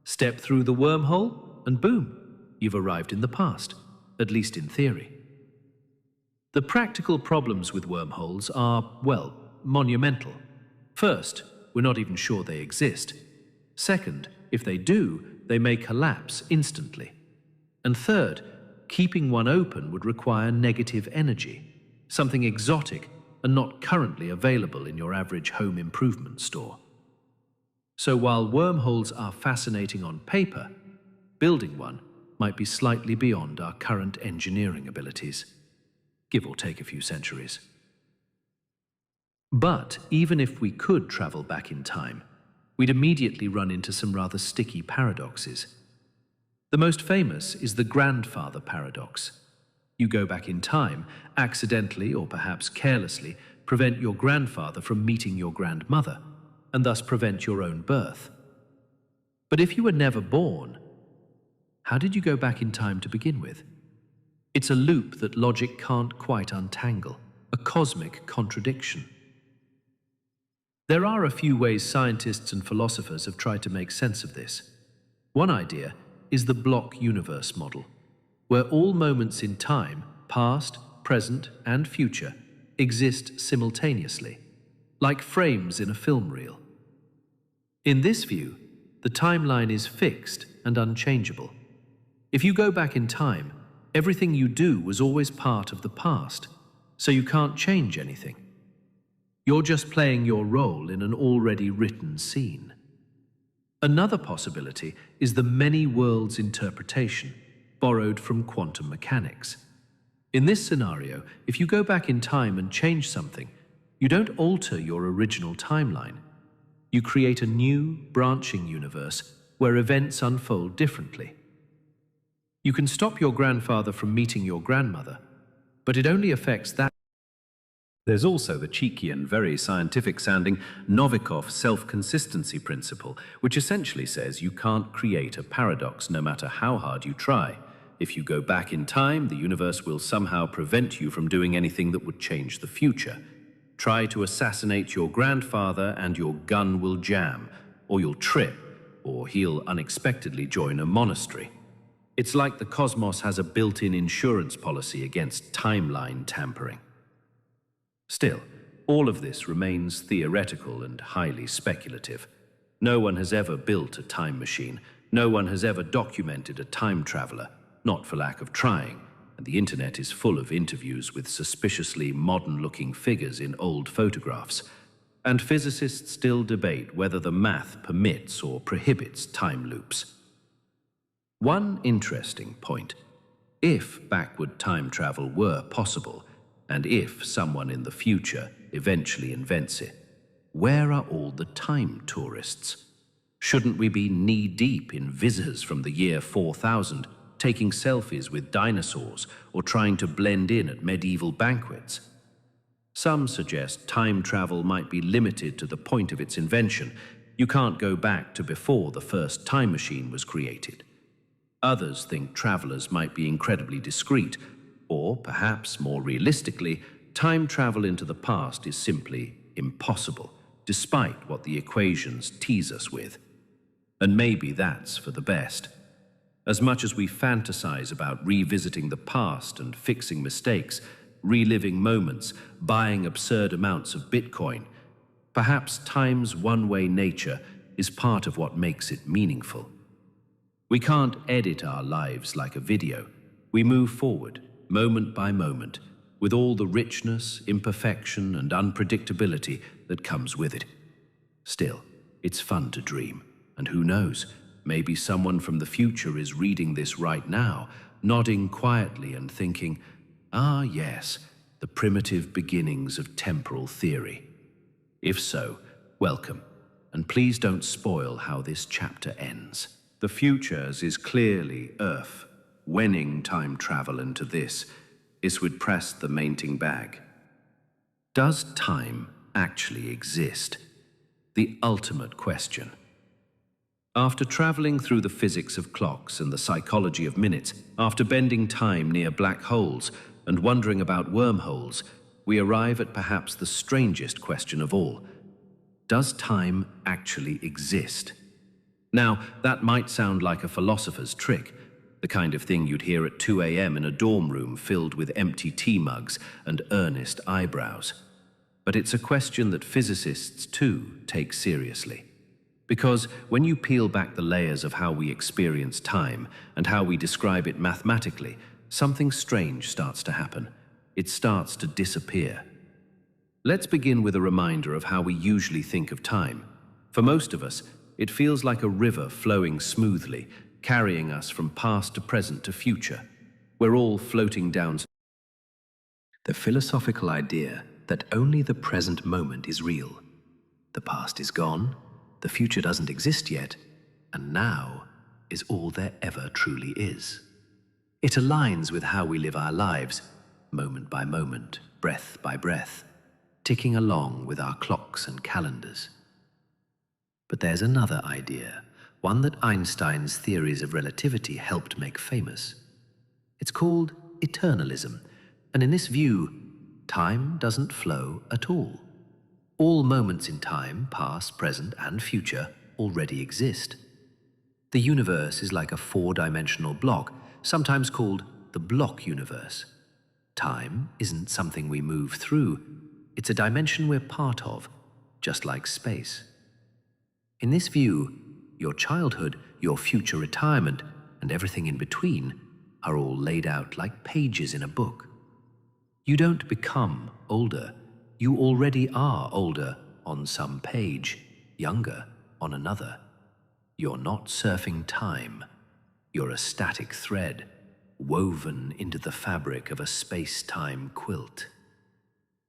Step through the wormhole and boom, you've arrived in the past, at least in theory. The practical problems with wormholes are, well, monumental. First, we're not even sure they exist. Second, if they do, they may collapse instantly. And third, keeping one open would require negative energy, something exotic and not currently available in your average home improvement store. So while wormholes are fascinating on paper, building one might be slightly beyond our current engineering abilities, give or take a few centuries. But even if we could travel back in time, we'd immediately run into some rather sticky paradoxes. The most famous is the grandfather paradox. You go back in time, accidentally or perhaps carelessly prevent your grandfather from meeting your grandmother, and thus prevent your own birth. But if you were never born, How did you go back in time to begin with? It's a loop that logic can't quite untangle, a cosmic contradiction. There are a few ways scientists and philosophers have tried to make sense of this. One idea is the block universe model, where all moments in time, past, present, and future, exist simultaneously, like frames in a film reel. In this view, the timeline is fixed and unchangeable. If you go back in time, everything you do was always part of the past, so you can't change anything. You're just playing your role in an already written scene. Another possibility is the many worlds interpretation, borrowed from quantum mechanics. In this scenario, if you go back in time and change something, you don't alter your original timeline. You create a new, branching universe where events unfold differently. You can stop your grandfather from meeting your grandmother, but it only affects that. There's also the cheeky and very scientific-sounding Novikov self-consistency principle, which essentially says you can't create a paradox no matter how hard you try. If you go back in time, the universe will somehow prevent you from doing anything that would change the future. Try to assassinate your grandfather and your gun will jam, or you'll trip, or he'll unexpectedly join a monastery. It's like the cosmos has a built-in insurance policy against timeline tampering. Still, all of this remains theoretical and highly speculative. No one has ever built a time machine. No one has ever documented a time traveler, not for lack of trying, and the internet is full of interviews with suspiciously modern-looking figures in old photographs. And physicists still debate whether the math permits or prohibits time loops. One interesting point: if backward time travel were possible, and if someone in the future eventually invents it, where are all the time tourists? Shouldn't we be knee-deep in visitors from the year 4000, taking selfies with dinosaurs or trying to blend in at medieval banquets? Some suggest time travel might be limited to the point of its invention. You can't go back to before the first time machine was created. Others think travelers might be incredibly discreet, or perhaps more realistically, time travel into the past is simply impossible, despite what the equations tease us with. And maybe that's for the best. As much as we fantasize about revisiting the past and fixing mistakes, reliving moments, buying absurd amounts of Bitcoin, perhaps time's one-way nature is part of what makes it meaningful. We can't edit our lives like a video. We move forward, moment by moment, with all the richness, imperfection, and unpredictability that comes with it. Still, it's fun to dream, and who knows, maybe someone from the future is reading this right now, nodding quietly and thinking, "Ah, yes, the primitive beginnings of temporal theory." If so, welcome, and please don't spoil how this chapter ends. The futures is clearly Earth. Winning time travel into this would press the mating bag. Does time actually exist? The ultimate question. After traveling through the physics of clocks and the psychology of minutes, after bending time near black holes and wondering about wormholes, we arrive at perhaps the strangest question of all. Does time actually exist? Now, that might sound like a philosopher's trick, the kind of thing you'd hear at 2 a.m. in a dorm room filled with empty tea mugs and earnest eyebrows. But it's a question that physicists, too, take seriously. Because when you peel back the layers of how we experience time and how we describe it mathematically, something strange starts to happen. It starts to disappear. Let's begin with a reminder of how we usually think of time. For most of us, it feels like a river flowing smoothly, carrying us from past to present to future. We're all floating down. The philosophical idea that only the present moment is real. The past is gone, the future doesn't exist yet, and now is all there ever truly is. It aligns with how we live our lives, moment by moment, breath by breath, ticking along with our clocks and calendars. But there's another idea, one that Einstein's theories of relativity helped make famous. It's called eternalism, and in this view, time doesn't flow at all. All moments in time, past, present, and future, already exist. The universe is like a four-dimensional block, sometimes called the block universe. Time isn't something we move through, it's a dimension we're part of, just like space. In this view, your childhood, your future retirement, and everything in between are all laid out like pages in a book. You don't become older, you already are older on some page, younger on another. You're not surfing time, you're a static thread, woven into the fabric of a space-time quilt.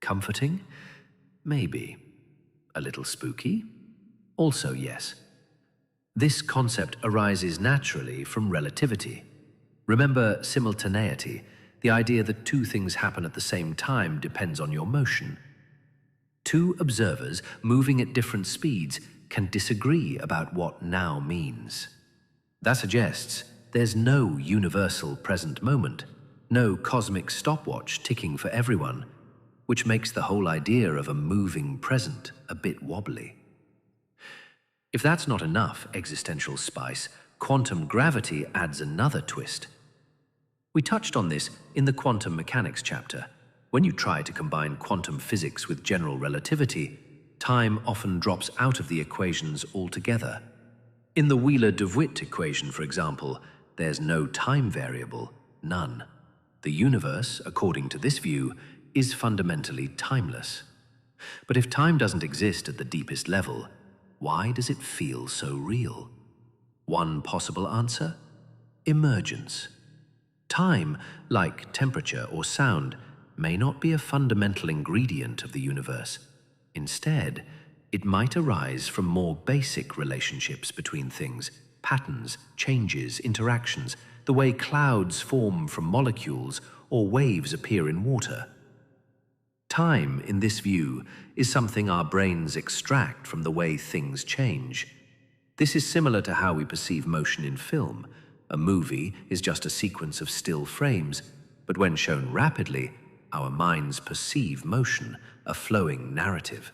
Comforting? Maybe. A little spooky? Also yes. This concept arises naturally from relativity. Remember simultaneity, the idea that two things happen at the same time depends on your motion. Two observers moving at different speeds can disagree about what now means. That suggests there's no universal present moment, no cosmic stopwatch ticking for everyone, which makes the whole idea of a moving present a bit wobbly. If that's not enough existential spice, quantum gravity adds another twist. We touched on this in the quantum mechanics chapter. When you try to combine quantum physics with general relativity, time often drops out of the equations altogether. In the Wheeler-de Wit equation, for example, there's no time variable, none. The universe, according to this view, is fundamentally timeless. But if time doesn't exist at the deepest level, why does it feel so real? One possible answer? Emergence. Time, like temperature or sound, may not be a fundamental ingredient of the universe. Instead, it might arise from more basic relationships between things, patterns, changes, interactions, the way clouds form from molecules or waves appear in water. Time, in this view, is something our brains extract from the way things change. This is similar to how we perceive motion in film. A movie is just a sequence of still frames, but when shown rapidly, our minds perceive motion, a flowing narrative.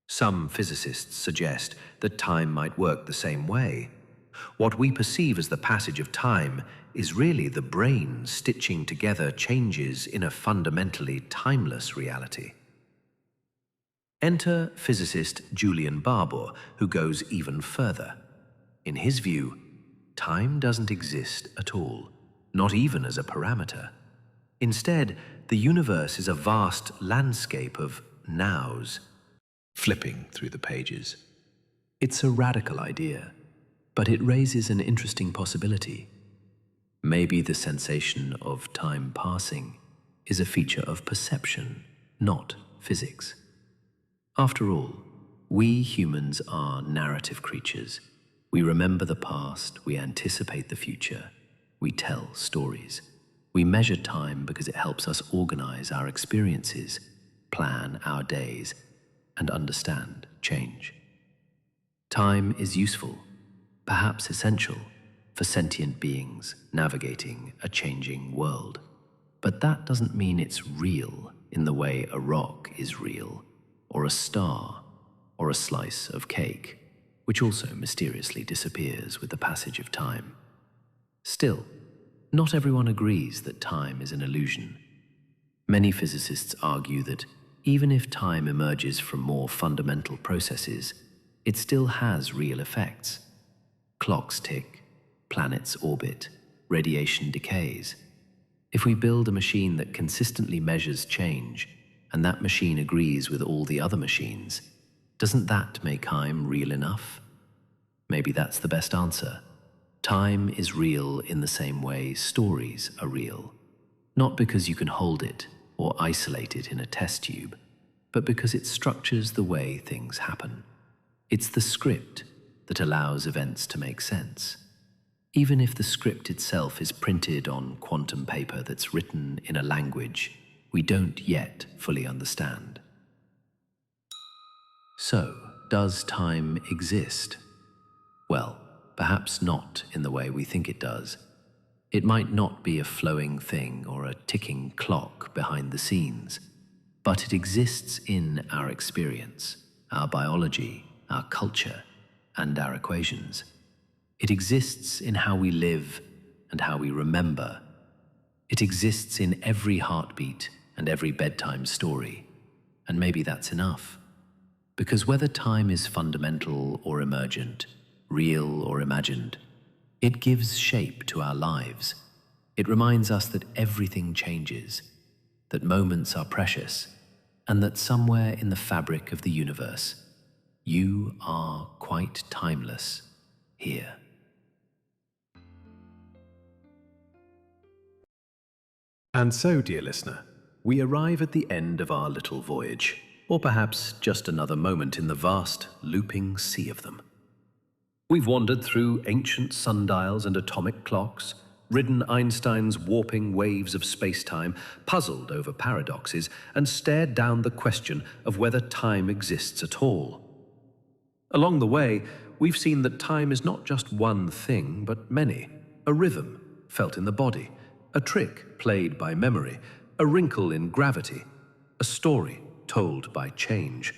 Some physicists suggest that time might work the same way. What we perceive as the passage of time is really the brain stitching together changes in a fundamentally timeless reality. Enter physicist Julian Barbour, who goes even further. In his view, time doesn't exist at all, not even as a parameter. Instead, the universe is a vast landscape of nows, flipping through the pages. It's a radical idea, but it raises an interesting possibility. Maybe the sensation of time passing is a feature of perception, not physics. After all, we humans are narrative creatures. We remember the past, we anticipate the future, we tell stories. We measure time because it helps us organize our experiences, plan our days, and understand change. Time is useful, perhaps essential, for sentient beings navigating a changing world. But that doesn't mean it's real in the way a rock is real, or a star, or a slice of cake, which also mysteriously disappears with the passage of time. Still, not everyone agrees that time is an illusion. Many physicists argue that even if time emerges from more fundamental processes, it still has real effects. Clocks tick, planets orbit, radiation decays. If we build a machine that consistently measures change, and that machine agrees with all the other machines, doesn't that make time real enough? Maybe that's the best answer. Time is real in the same way stories are real. Not because you can hold it or isolate it in a test tube, but because it structures the way things happen. It's the script that allows events to make sense, even if the script itself is printed on quantum paper that's written in a language we don't yet fully understand. So, does time exist? Well, perhaps not in the way we think it does. It might not be a flowing thing or a ticking clock behind the scenes, but it exists in our experience, our biology, our culture, and our equations. It exists in how we live and how we remember. It exists in every heartbeat and every bedtime story. And maybe that's enough. Because whether time is fundamental or emergent, real or imagined, it gives shape to our lives. It reminds us that everything changes, that moments are precious, and that somewhere in the fabric of the universe, you are quite timeless here. And so, dear listener, we arrive at the end of our little voyage, or perhaps just another moment in the vast, looping sea of them. We've wandered through ancient sundials and atomic clocks, ridden Einstein's warping waves of space-time, puzzled over paradoxes, and stared down the question of whether time exists at all. Along the way, we've seen that time is not just one thing, but many. A rhythm felt in the body, a trick played by memory, a wrinkle in gravity, a story told by change.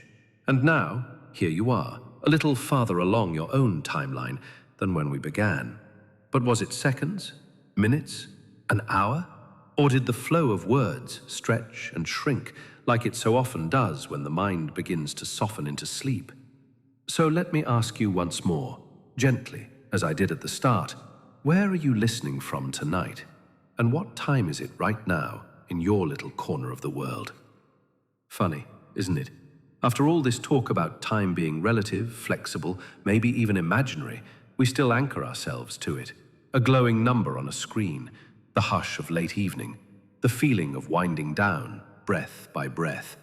And now, here you are, a little farther along your own timeline than when we began. But was it seconds, minutes, an hour? Or did the flow of words stretch and shrink like it so often does when the mind begins to soften into sleep? So let me ask you once more, gently, as I did at the start, where are you listening from tonight? And what time is it right now in your little corner of the world? Funny, isn't it? After all this talk about time being relative, flexible, maybe even imaginary, we still anchor ourselves to it. A glowing number on a screen, the hush of late evening, the feeling of winding down, breath by breath.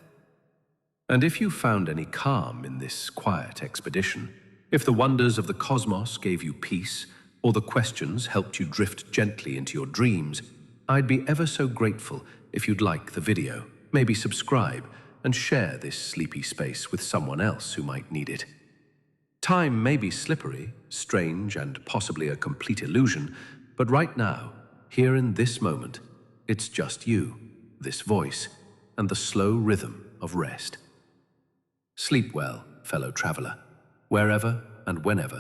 And if you found any calm in this quiet expedition, if the wonders of the cosmos gave you peace, or the questions helped you drift gently into your dreams, I'd be ever so grateful if you'd like the video, maybe subscribe, and share this sleepy space with someone else who might need it. Time may be slippery, strange, and possibly a complete illusion, but right now, here in this moment, it's just you, this voice, and the slow rhythm of rest. Sleep well, fellow traveler, wherever and whenever